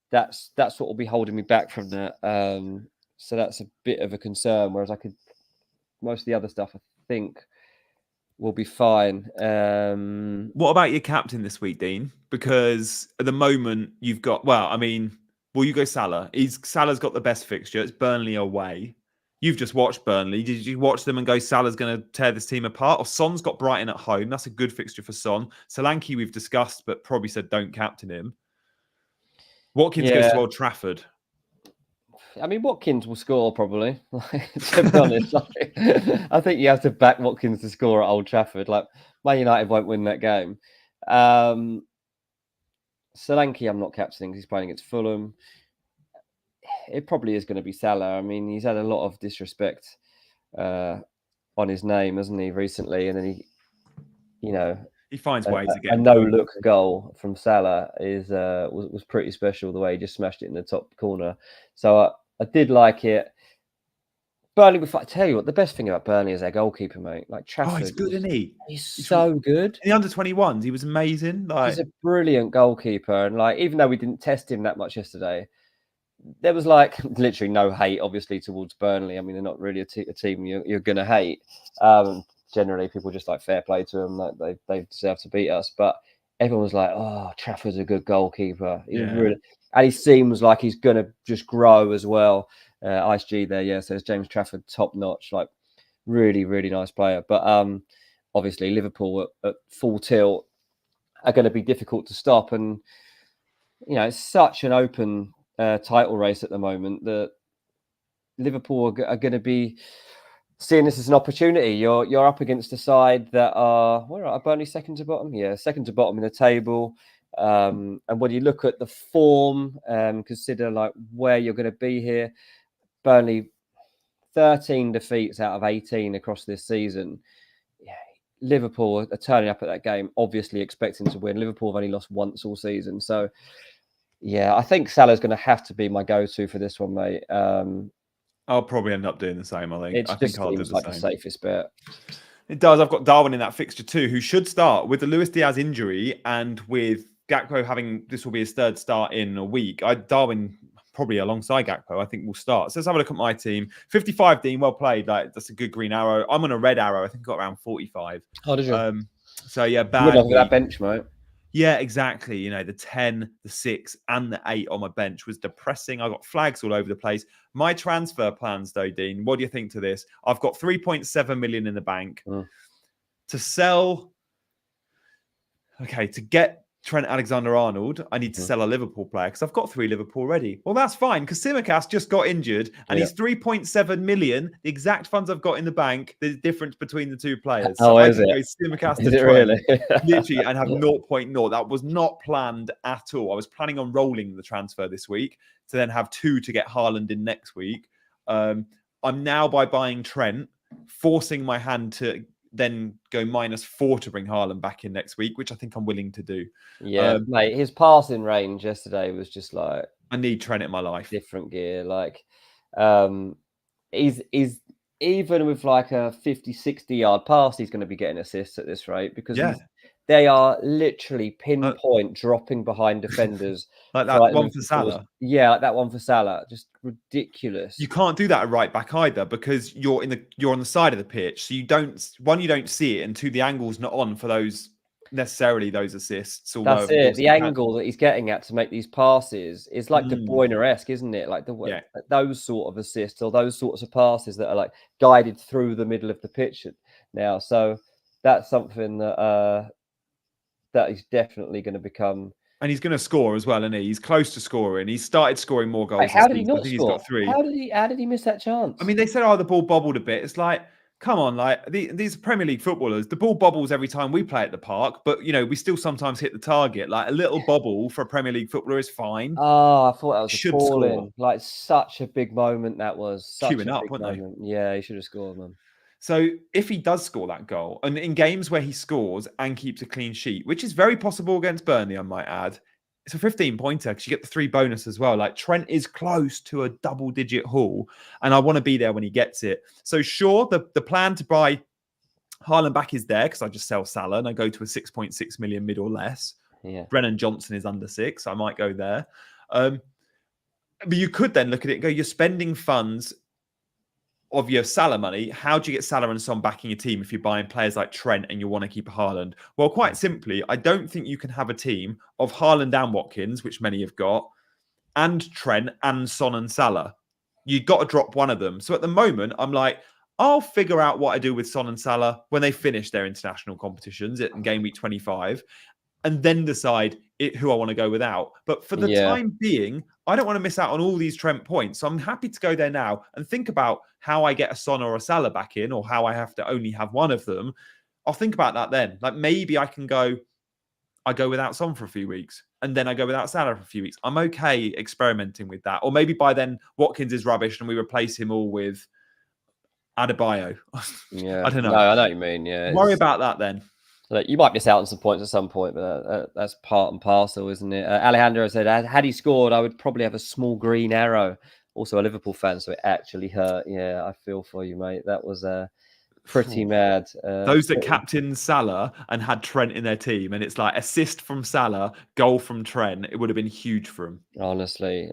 that's what will be holding me back from that. So that's a bit of a concern. Whereas most of the other stuff, I think, will be fine. What about your captain this week, Dean? Because at the moment you've got, you go Salah. Salah's got the best fixture. It's Burnley away. You've just watched Burnley. Did you watch them and go, Salah's going to tear this team apart? Or Son's got Brighton at home. That's a good fixture for Son. Solanke we've discussed, but probably said don't captain him. Watkins goes to Old Trafford. I mean, Watkins will score probably. To be honest, I think you have to back Watkins to score at Old Trafford. Like, Man United won't win that game. Solanke, I'm not captaining because he's playing against Fulham. It probably is going to be Salah. I mean, he's had a lot of disrespect on his name, hasn't he, recently? And then he finds ways again. A no-look goal from Salah was pretty special. The way he just smashed it in the top corner. So I did like it. Burnley, I tell you what, the best thing about Burnley is their goalkeeper, mate. Like Trafford, he's good, isn't he? He's so good. In the under-21s, he was amazing. He's a brilliant goalkeeper, and even though we didn't test him that much yesterday, there was literally no hate, obviously, towards Burnley. I mean, they're not really a team you're going to hate. Generally, people just fair play to them. They deserve to beat us. But everyone was like, oh, Trafford's a good goalkeeper. And he seems like he's going to just grow as well. Ice G there, says James Trafford, top notch, really, really nice player. But obviously, Liverpool at full tilt are going to be difficult to stop. And, it's such an open title race at the moment that Liverpool are going to be seeing this as an opportunity. You're up against a side that are Burnley second to bottom? Yeah, second to bottom in the table. And when you look at the form, consider where you're going to be here. Burnley, 13 defeats out of 18 across this season. Yeah, Liverpool are turning up at that game, obviously expecting to win. Liverpool have only lost once all season. So Yeah, I think Salah's going to have to be my go-to for this one, mate. I'll probably end up doing the same. I think. It I think just I'll do seems the like the same. safest bet. It does. I've got Darwin in that fixture too, who should start with the Luis Diaz injury and with Gakpo having this will be his third start in a week. Darwin probably alongside Gakpo, I think will start. So let's have a look at my team. 55, Dean, well played. Like that's a good green arrow. I'm on a red arrow. I think I got around 45. Oh, did you? So yeah, You bad wouldn't have week. that bench, mate. Yeah, exactly. You know, the 10, the 6, and the 8 on my bench was depressing. I got flags all over the place. My transfer plans, though, Dean, what do you think to this? I've got 3.7 million in the bank to sell. Okay, to get Trent Alexander-Arnold, I need to sell a Liverpool player because I've got 3 Liverpool already. Well, that's fine because Tsimikas just got injured and he's 3.7 million, the exact funds I've got in the bank, the difference between the 2 players. So I can go Tsimikas to Is it Trent, really? literally, and have 0.0. That was not planned at all. I was planning on rolling the transfer this week to then have 2 to get Haaland in next week. I'm now, by buying Trent, forcing my hand to then go -4 to bring Haaland back in next week, which I think I'm willing to do. Yeah, mate, his passing range yesterday was just like I need Trent in my life. Different gear. Like, he's even with like a 50, 60 yard pass, he's going to be getting assists at this rate because they are literally pinpoint dropping behind defenders. Like that one for Salah. Yeah, like that one for Salah. Just ridiculous. You can't do that at right back either because you're on the side of the pitch. So you don't see it, and 2, the angle's not on for those assists. That's it. The angle that he's getting at to make these passes is like De Bruyne-esque, isn't it? Like those sort of assists or those sorts of passes that are like guided through the middle of the pitch now. So that's something that that he's definitely going to become. And he's going to score as well, isn't he? He's close to scoring. He started scoring more goals. How did he not score? He's got 3. How did he miss that chance? I mean, they said, "Oh, the ball bobbled a bit." It's like, come on, like these Premier League footballers, the ball bobbles every time we play at the park, but you know, we still sometimes hit the target. Like a little bobble for a Premier League footballer is fine. Oh, I thought that was appalling. Like such a big moment that was. Such queuing up, weren't they? Yeah, he should have scored, man. So if he does score that goal, and in games where he scores and keeps a clean sheet, which is very possible against Burnley, I might add, it's a 15-pointer because you get the 3 bonus as well. Like Trent is close to a double-digit haul, and I want to be there when he gets it. So sure, the plan to buy Haaland back is there because I just sell Salah and I go to a 6.6 million mid or less. Yeah. Brennan Johnson is under 6. I might go there. But you could then look at it and go, you're spending funds of your Salah money. How do you get Salah and Son back in your team if you're buying players like Trent and you want to keep a Haaland? Well, quite simply, I don't think you can have a team of Haaland and Watkins, which many have got, and Trent and Son and Salah. You've got to drop one of them. So at the moment, I'm like, I'll figure out what I do with Son and Salah when they finish their international competitions in game week 25 and then decide who I want to go without. But for the time being, I don't want to miss out on all these Trent points. So I'm happy to go there now and think about how I get a Son or a Salah back in, or how I have to only have one of them. I'll think about that then. Like maybe I go without Son for a few weeks and then I go without Salah for a few weeks. I'm okay experimenting with that. Or maybe by then Watkins is rubbish and we replace him all with Adebayo. Yeah. I don't know. No, I know what you mean. Yeah. Worry about that then. Look, you might miss out on some points at some point, but that's part and parcel, isn't it? Alejandro said, had he scored, I would probably have a small green arrow. Also a Liverpool fan, so it actually hurt. Yeah, I feel for you, mate. That was pretty mad. Those that captained Salah and had Trent in their team, and it's like assist from Salah, goal from Trent, it would have been huge for him. Honestly,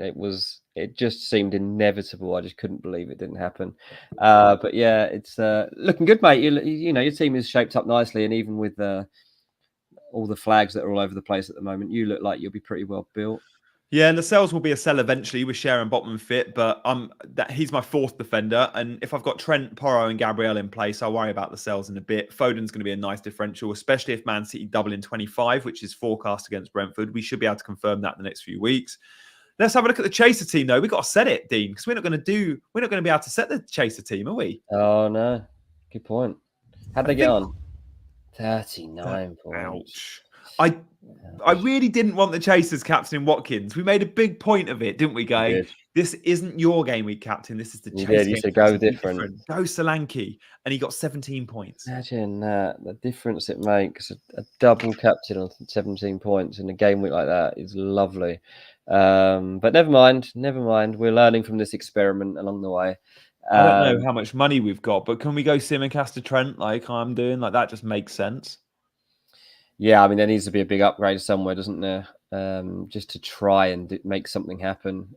it just seemed inevitable. I just couldn't believe it didn't happen. But yeah, it's looking good, mate. You know, your team is shaped up nicely, and even with all the flags that are all over the place at the moment, you look like you'll be pretty well built. Yeah, and Lascelles will be a sell eventually with Sharon Botman fit, but he's my 4th defender. And if I've got Trent, Porro, and Gabriel in place, I'll worry about Lascelles in a bit. Foden's going to be a nice differential, especially if Man City double in 25, which is forecast against Brentford. We should be able to confirm that in the next few weeks. Let's have a look at the Chaser team, though. We've got to set it, Dean, because we're not going to be able to set the Chaser team, are we? Oh no, good point. How'd they get on? 39 points. Ouch. I really didn't want the Chasers captaining Watkins. We made a big point of it, didn't we, Guy? This isn't your game week captain. This is the You Chase did. You game. said Week, go something different. Go Solanke, and he got 17 points. Imagine that, the difference it makes. A double captain on 17 points in a game week like that is lovely. But never mind. We're learning from this experiment along the way. I don't know how much money we've got, but can we go Simicast to Trent like I'm doing? Like that just makes sense. Yeah, I mean, there needs to be a big upgrade somewhere, doesn't there? Just to try and make something happen.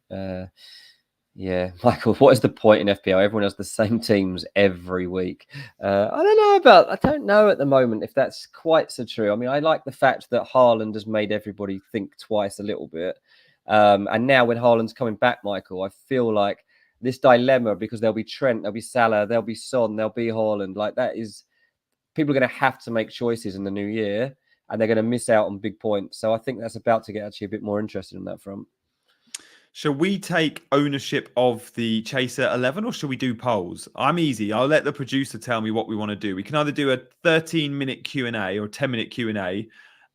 Yeah, Michael, what is the point in FPL? Everyone has the same teams every week. I don't know at the moment if that's quite so true. I mean, I like the fact that Haaland has made everybody think twice a little bit. And now when Haaland's coming back, Michael, I feel like this dilemma, because there'll be Trent, there'll be Salah, there'll be Son, there'll be Haaland. Like that is, people are going to have to make choices in the new year, and they're going to miss out on big points. So I think that's about to get actually a bit more interested in that front. Shall we take ownership of the Chaser 11 or shall we do polls? I'm easy. I'll let the producer tell me what we want to do. We can either do a 13-minute Q&A or a 10-minute Q&A,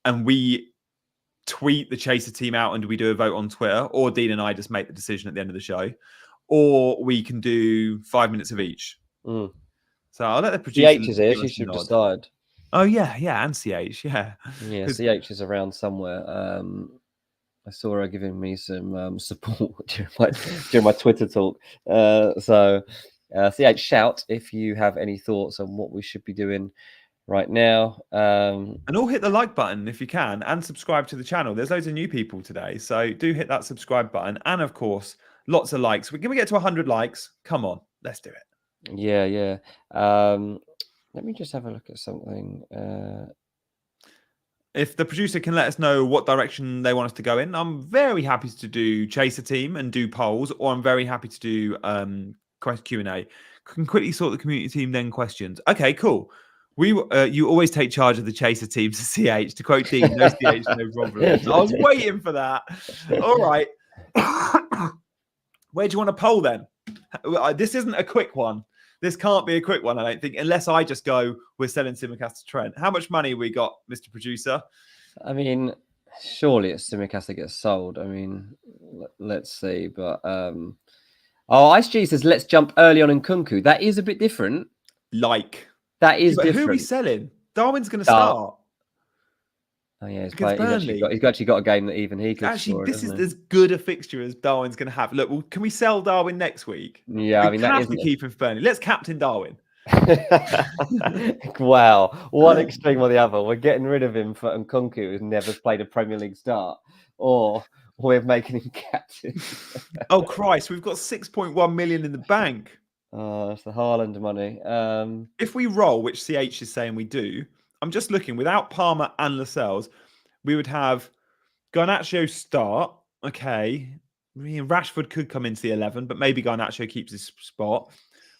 and we tweet the Chaser team out and we do a vote on Twitter, or Dean and I just make the decision at the end of the show, or we can do 5 minutes of each. Mm. So I'll let the producer... CH is here. She should decide. Oh, yeah. And CH, yeah. Yeah, CH is around somewhere. I saw her giving me some support during my Twitter talk. So CH, shout if you have any thoughts on what we should be doing right now. And all hit the like button if you can, and subscribe to the channel. There's loads of new people today, so do hit that subscribe button. And of course, lots of likes. Can we get to 100 likes? Come on, let's do it. Yeah. Let me just have a look at something. If the producer can let us know what direction they want us to go in, I'm very happy to do Chaser team and do polls, or I'm very happy to do Q&A. Can quickly sort the community team, then questions. Okay, cool. You always take charge of the Chaser team to CH. To quote Dean, no CH, no problems. I was waiting for that. All right. Where do you want to poll then? This isn't a quick one. This can't be a quick one, I don't think, unless I just go, we're selling Simicast to Trent. How much money we got, Mr. Producer? I mean, surely it's Simicast that gets sold. I mean, let's see. But IceG says, let's jump early on in Kunku. That is a bit different. That is different. Who are we selling? Darwin's going to start. Oh yeah, he's actually got a game that even he could score. This is as good a fixture as Darwin's going to have. Look, well, can we sell Darwin next week? Yeah, I mean, we have to keep him for Burnley. Let's captain Darwin. Wow, one extreme or the other. We're getting rid of him for Nkunku, who's never played a Premier League start, or we're making him captain. Oh Christ, we've got 6.1 million in the bank. Oh, it's the Haaland money. If we roll, which CH is saying we do, I'm just looking, without Palmer and Lascelles, we would have Garnacho start. Okay. I mean, Rashford could come into the 11, but maybe Garnacho keeps his spot.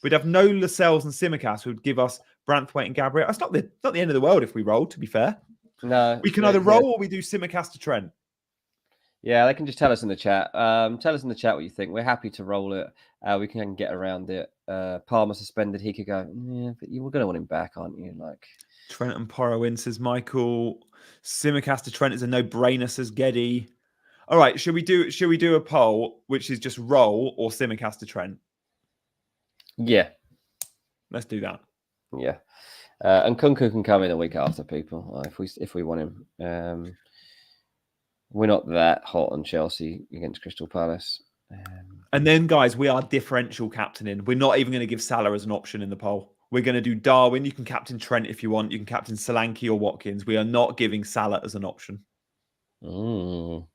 We'd have no Lascelles and Simicast, who would give us Branthwaite and Gabriel. It's not the end of the world if we roll, to be fair. No. We can either roll or we do Simicast to Trent. Yeah, they can just tell us in the chat. Tell us in the chat what you think. We're happy to roll it. We can get around it. Palmer suspended. He could go, yeah, but you were going to want him back, aren't you? Like Trent and Porro in, says Michael. Simicast to Trent is a no-brainer, says Geddy. All right, should we do a poll, which is just roll or Simicast to Trent? Yeah. Let's do that. Yeah. And Kunku can come in a week after, people, if we want him. We're not that hot on Chelsea against Crystal Palace. And then, guys, we are differential captaining. We're not even going to give Salah as an option in the poll. We're going to do Darwin. You can captain Trent if you want. You can captain Solanke or Watkins. We are not giving Salah as an option. In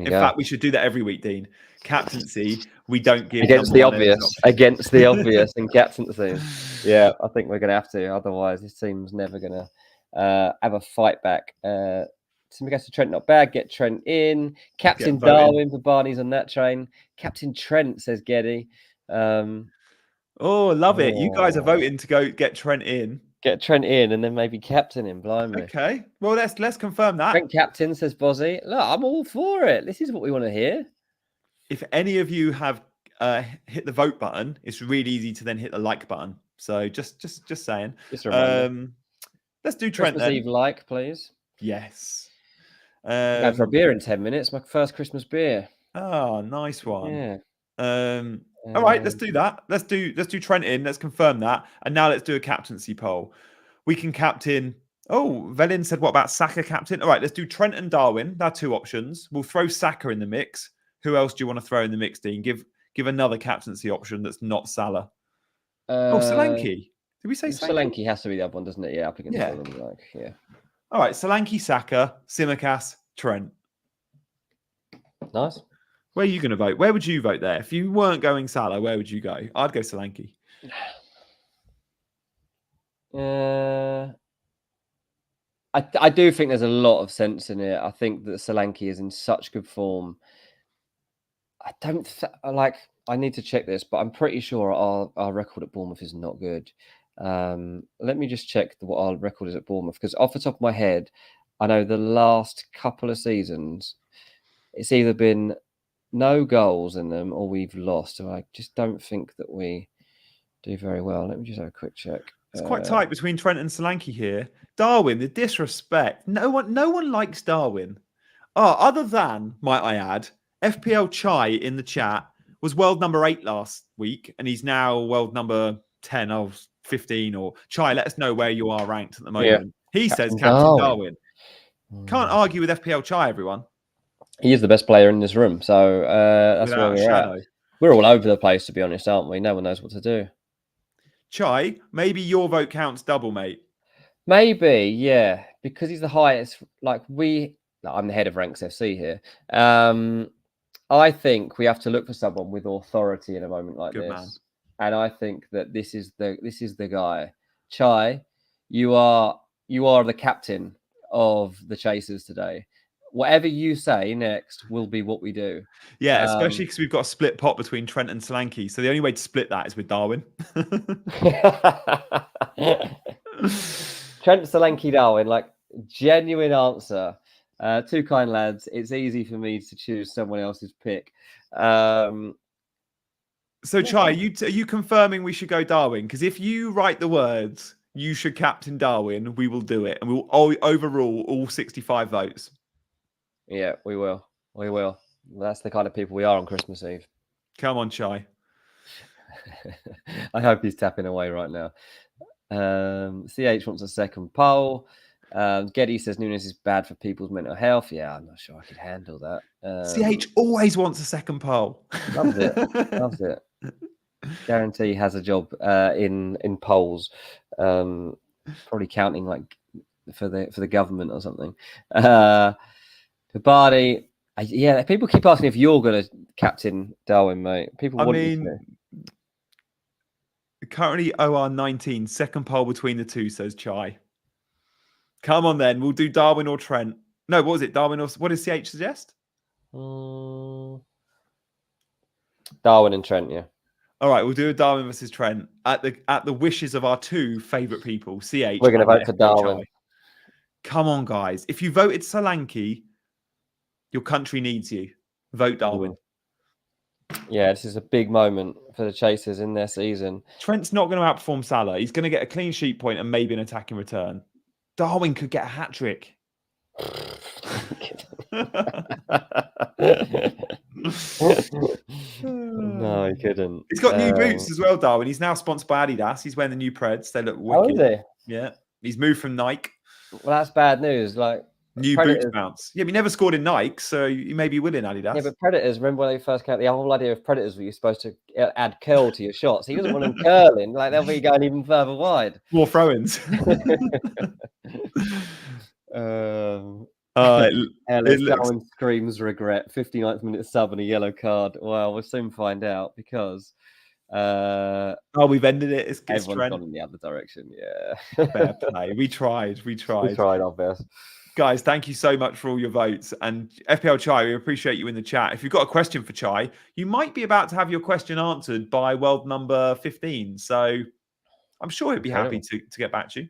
fact, we should do that every week, Dean. Captaincy, we don't give against the obvious in captaincy. Yeah, I think we're going to have to. Otherwise, this team's never going to have a fight back. Simicast to Trent, not bad. Get Trent in. Captain Darwin for Barney's on that train. Captain Trent, says Geddy. Love it. You guys are voting to go get Trent in. Get Trent in and then maybe captain him, blimey. Okay. Well, let's confirm that. Trent captain, says Bozzy. Look, I'm all for it. This is what we want to hear. If any of you have hit the vote button, it's really easy to then hit the like button. So just saying. Just a reminder. Let's do Trent Christmas Eve like, please. Yes. Going for a beer in 10 minutes. My first Christmas beer. Oh, nice one. Yeah. All right, let's do that. Let's do Trent in. Let's confirm that. And now let's do a captaincy poll. We can captain. Oh, Velin said, what about Saka captain? All right, let's do Trent and Darwin. There are 2 options. We'll throw Saka in the mix. Who else do you want to throw in the mix, Dean? Give another captaincy option that's not Salah. Solanke. Did we say Solanke? Solanke has to be the other one, doesn't it? Yeah, up against Fulham. Yeah. All right, Solanke, Saka, Tsimikas, Trent. Nice. Where are you going to vote? Where would you vote there? If you weren't going Salah, where would you go? I'd go Solanke. I do think there's a lot of sense in it. I think that Solanke is in such good form. I don't I need to check this, but I'm pretty sure our record at Bournemouth is not good. Let me just check what our record is at Bournemouth, because off the top of my head, I know the last couple of seasons, it's either been no goals in them or we've lost. So I just don't think that we do very well. Let me just have a quick check. It's quite tight between Trent and Solanke here. Darwin, the disrespect. No one likes Darwin. Oh, other than, might I add, FPL Chai in the chat was world number 8 last week, and he's now world number 10 or 15. Or Chai, let us know where you are ranked at the moment. Yeah. He says Captain Darwin. Can't argue with FPL Chai, everyone. He is the best player in this room, so that's where we're at. We're all over the place, to be honest, aren't we? No one knows what to do. Chai, maybe your vote counts double, mate. Maybe, yeah, because he's the highest. I'm the head of Ranks FC here. I think we have to look for someone with authority in a moment like this. Man. And I think that this is the guy. Chai, you are the captain of the Chasers today. Whatever you say next will be what we do. Yeah, especially because we've got a split pot between Trent and Solanke. So the only way to split that is with Darwin. Trent, Solanke, Darwin, genuine answer. 2 kind lads. It's easy for me to choose someone else's pick. So Chai, are you confirming we should go Darwin? Because if you write the words, you should captain Darwin, we will do it. And we'll overrule all 65 votes. Yeah, we will. We will. That's the kind of people we are on Christmas Eve. Come on, Chai. I hope he's tapping away right now. CH wants a second poll. Geddy says Nunes is bad for people's mental health. Yeah, I'm not sure I could handle that. CH always wants a second poll. Loves it. Loves it. Guarantee has a job in polls. Probably counting for the government or something. Kabadi, yeah, people keep asking if you're going to captain Darwin, mate. People want you to. Currently OR19, second poll between the two, says Chai. Come on then, we'll do Darwin or Trent. No, what was it? Darwin or what does CH suggest? Darwin and Trent, yeah. All right, we'll do a Darwin versus Trent at the wishes of our 2 favourite people, CH. We're going to vote for Darwin. Chai. Come on, guys. If you voted Solanke, your country needs you. Vote Darwin. Yeah, this is a big moment for the Chasers in their season. Trent's not going to outperform Salah. He's going to get a clean sheet point and maybe an attacking return. Darwin could get a hat-trick. No, he couldn't. He's got new boots as well, Darwin. He's now sponsored by Adidas. He's wearing the new Preds. They look wicked. Oh, is he? Yeah. He's moved from Nike. Well, that's bad news. New Predators. Boots bounce. Yeah, but he never scored in Nike, so you maybe will in Adidas. Yeah, but Predators, remember when they first came out, the whole idea of Predators were you're supposed to add curl to your shots. He doesn't want them curling. They'll be going even further wide. More throw-ins. Darwin screams regret. 59th minute sub and a yellow card. Well, we'll soon find out because... we've ended it. It's everyone's gone in the other direction. Yeah. Fair play. We tried our best. Guys, thank you so much for all your votes. And FPL Chai, we appreciate you in the chat. If you've got a question for Chai, you might be about to have your question answered by world number 15. So I'm sure he'd be happy to get back to you.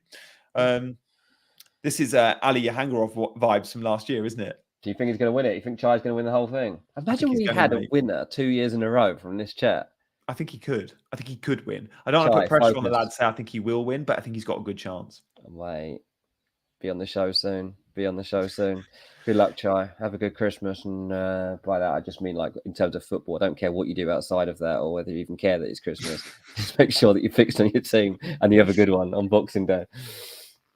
This is Ali Yahangarov vibes from last year, isn't it? Do you think he's going to win it? You think Chai's going to win the whole thing? Imagine we had a winner 2 years in a row from this chat. I think he could. I think he could win. I don't want to put pressure on the lad to say I think he will win, but I think he's got a good chance. Wait. Be on the show soon. Good luck, Chai. Have a good Christmas. And by that, I just mean like in terms of football. I don't care what you do outside of that or whether you even care that it's Christmas. Just make sure that you're fixed on your team and you have a good one on Boxing Day.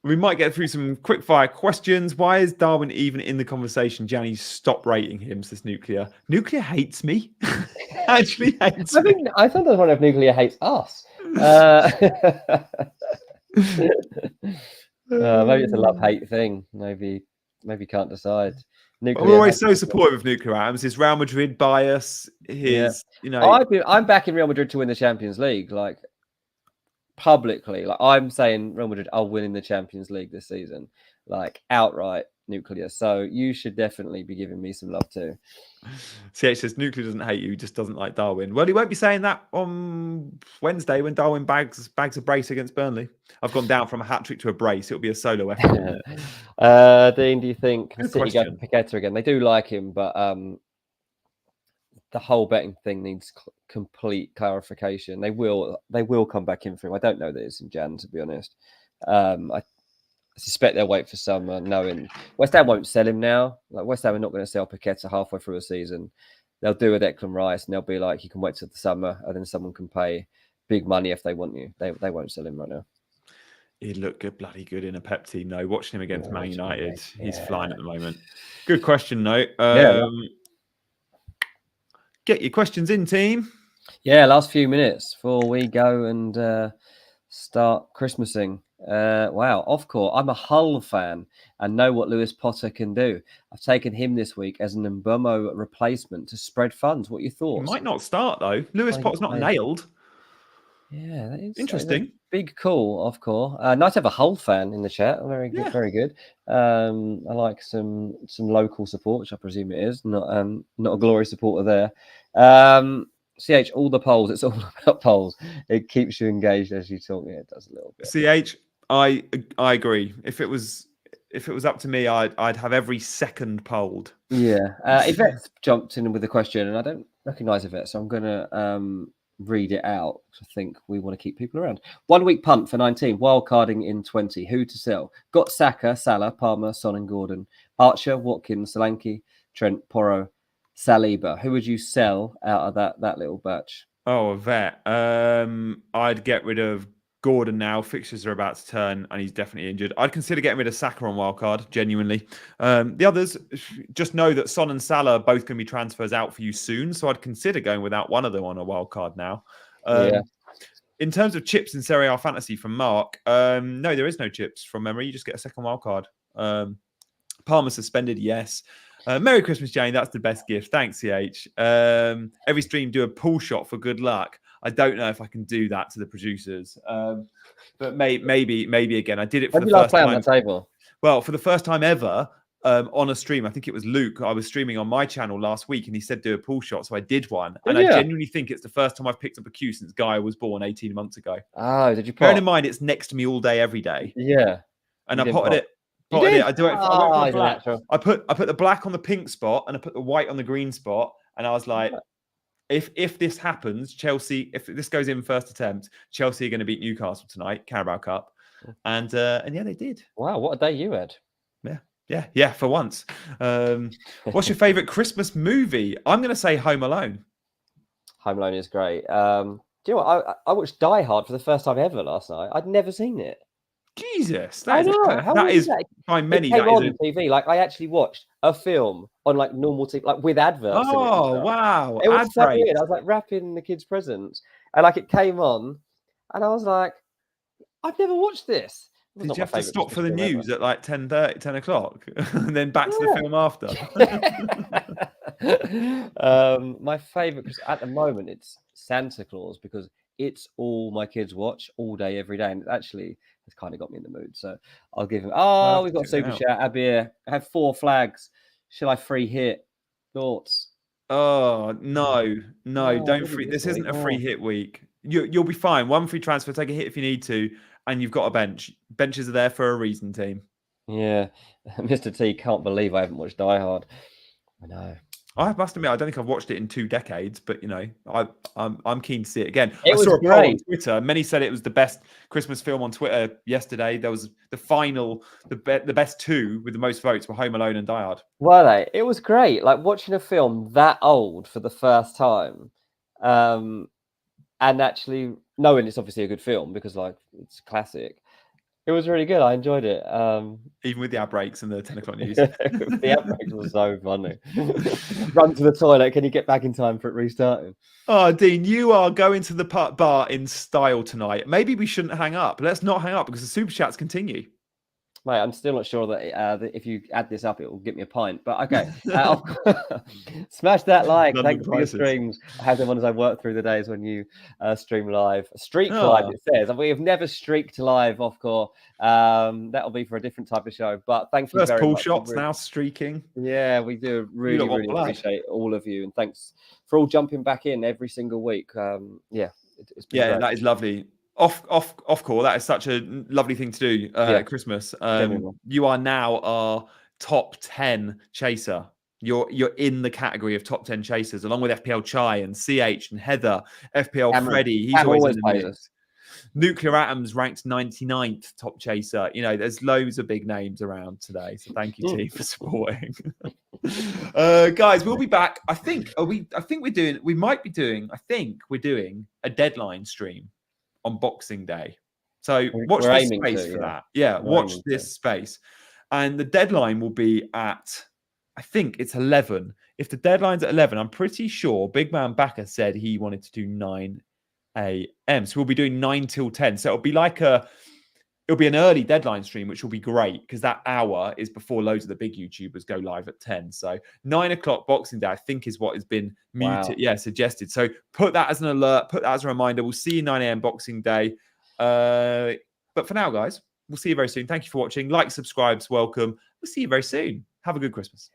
We might get through some quick fire questions. Why is Darwin even in the conversation? Gianni, stop rating him, says Nuclear. Nuclear hates me. Actually hates me. I sometimes wonder if Nuclear hates us. Maybe it's a love-hate thing. Maybe can't decide. Nuclear, we're always so supportive of Nuclear Atoms. His Real Madrid bias, I'm backing Real Madrid to win the Champions League, like publicly. Like I'm saying Real Madrid are winning the Champions League this season, like outright. Nuclear. So you should definitely be giving me some love too. CH says Nuclear doesn't hate you, he just doesn't like Darwin. Well, he won't be saying that on Wednesday when Darwin bags a brace against Burnley. I've gone down from a hat-trick to a brace. It'll be a solo effort. Dean, do you think City go for Paqueta again? They do like him, but the whole betting thing needs complete clarification. They will come back in for him. I don't know that it's in Jan, to be honest. I suspect they'll wait for summer, knowing West Ham won't sell him now. Like West Ham are not going to sell Paqueta halfway through a season. They'll do a Declan Rice and they'll be like, you can wait till the summer and then someone can pay big money if they want you. They won't sell him right now. He'd look bloody good in a Pep team, though. Watching him against Man United, he's flying at the moment. Good question, though. Get your questions in, team. Yeah, last few minutes before we go and start Christmasing. Wow, off court. I'm a Hull fan and know what Lewis Potter can do. I've taken him this week as an Mbeumo replacement to spread funds. What are your thoughts? He might not start though. Lewis Potter's not nailed. Yeah, that is interesting. Big call, off court. Nice to have a Hull fan in the chat. Very good, very good. I like some local support, which I presume it is. Not a glory supporter there. CH, all the polls. It's all about polls. It keeps you engaged as you talk. Yeah, it does a little bit. CH, I agree. If it was up to me, I'd have every second polled. Yeah. Yvette jumped in with a question, and I don't recognise Yvette, so I'm gonna read it out. I think we want to keep people around. 1 week punt for 19. Wild carding in 20. Who to sell? Got Saka, Salah, Palmer, Son, and Gordon. Archer, Watkins, Solanke, Trent, Porro, Saliba. Who would you sell out of that little batch? Oh, a vet. I'd get rid of Gordon now. Fixtures are about to turn and he's definitely injured. I'd consider getting rid of Saka on wildcard, genuinely. The others, just know that Son and Salah are both going to be transfers out for you soon. So I'd consider going without one of them on a wildcard now. In terms of chips in Serie A Fantasy from Mark, no, there is no chips from memory. You just get a second wildcard. Palmer suspended, yes. Merry Christmas, Jane. That's the best gift. Thanks, CH. Every stream do a pull shot for good luck. I don't know if I can do that to the producers, but maybe again. I did it for the first time. On the table? Well, for the first time ever on a stream. I think it was Luke. I was streaming on my channel last week, and he said do a pull shot, so I did one. And I genuinely think it's the first time I've picked up a cue since Guy was born 18 months ago. Oh, did you? Bearing in mind it's next to me all day, every day. Yeah, and I potted it. I do it. I black. I put the black on the pink spot and I put the white on the green spot. And I was like, if this happens, Chelsea, if this goes in first attempt, Chelsea are going to beat Newcastle tonight, Carabao Cup. And yeah, they did. Wow, what a day you had. Yeah, for once. What's your favorite Christmas movie? I'm going to say Home Alone. Home Alone is great. Do you know what? I watched Die Hard for the first time ever last night. I'd never seen it. Jesus, that is by many. It came on TV. Like I actually watched a film on like normal TV, like with adverts. Oh wow! It was so weird. I was like wrapping the kids' presents, and like it came on, and I was like, I've never watched this. Did you have to stop for the news at like 10 o'clock, and then back to the film after? My favorite at the moment it's Santa Claus because it's all my kids watch all day, every day, and actually. It's kind of got me in the mood, so I'll give him. Oh, we've got super chat. Abir, I have 4 flags. Shall I free hit? Thoughts? Oh no, don't free. This isn't a free hit week. You'll be fine. 1 free transfer. Take a hit if you need to, and you've got a bench. Benches are there for a reason, team. Yeah, Mr. T can't believe I haven't watched Die Hard. I know. I must admit, I don't think I've watched it in 2 decades, but you know, I'm keen to see it again. It I was saw a poll on great. Twitter. Many said it was the best Christmas film on Twitter yesterday. There was the final, the best two with the most votes were Home Alone and Die Hard. Were they? It was great. Like watching a film that old for the first time, and actually knowing it's obviously a good film because like it's classic. It was really good. I enjoyed it. Even with the ad breaks and the 10 o'clock news. The outbreaks was so funny. Run to the toilet. Can you get back in time for it restarting? Oh, Dean, you are going to the bar in style tonight. Maybe we shouldn't hang up. Let's not hang up because the super chats continue. Mate, I'm still not sure that if you add this up, it will get me a pint. But okay, smash that like. London Thanks for your prices. streams. I have them on as I work through the days when you stream live. Streak Oh. live, it says. We have never streaked live off core. That'll be for a different type of show. But thank you First very pull much. shots now streaking. Yeah, we do really, got really blood. appreciate all of you, and thanks for all jumping back in every single week. It's been great. That is lovely. Off call. That is such a lovely thing to do at Christmas. You are now our top 10 chaser. You're in the category of top 10 chasers, along with FPL Chai and CH and Heather, FPL Cameron. Freddie. He's Cameron always in the pays mix. us. Nuclear Atoms ranked 99th top chaser. You know, there's loads of big names around today. So thank you, team, for supporting. Guys, we'll be back. I think we're doing a deadline stream on Boxing Day. So watch this space for that. Yeah, watch this space. And the deadline will be at, I think it's 11. If the deadline's at 11, I'm pretty sure Big Man Backer said he wanted to do 9 a.m. So we'll be doing 9 till 10. So it'll be an early deadline stream, which will be great because that hour is before loads of the big YouTubers go live at 10. So 9 o'clock Boxing Day, I think, is what has been suggested. So put that as an alert, put that as a reminder. We'll see you 9 a.m. Boxing Day. But for now, guys, we'll see you very soon. Thank you for watching. Like, subscribe, welcome. We'll see you very soon. Have a good Christmas.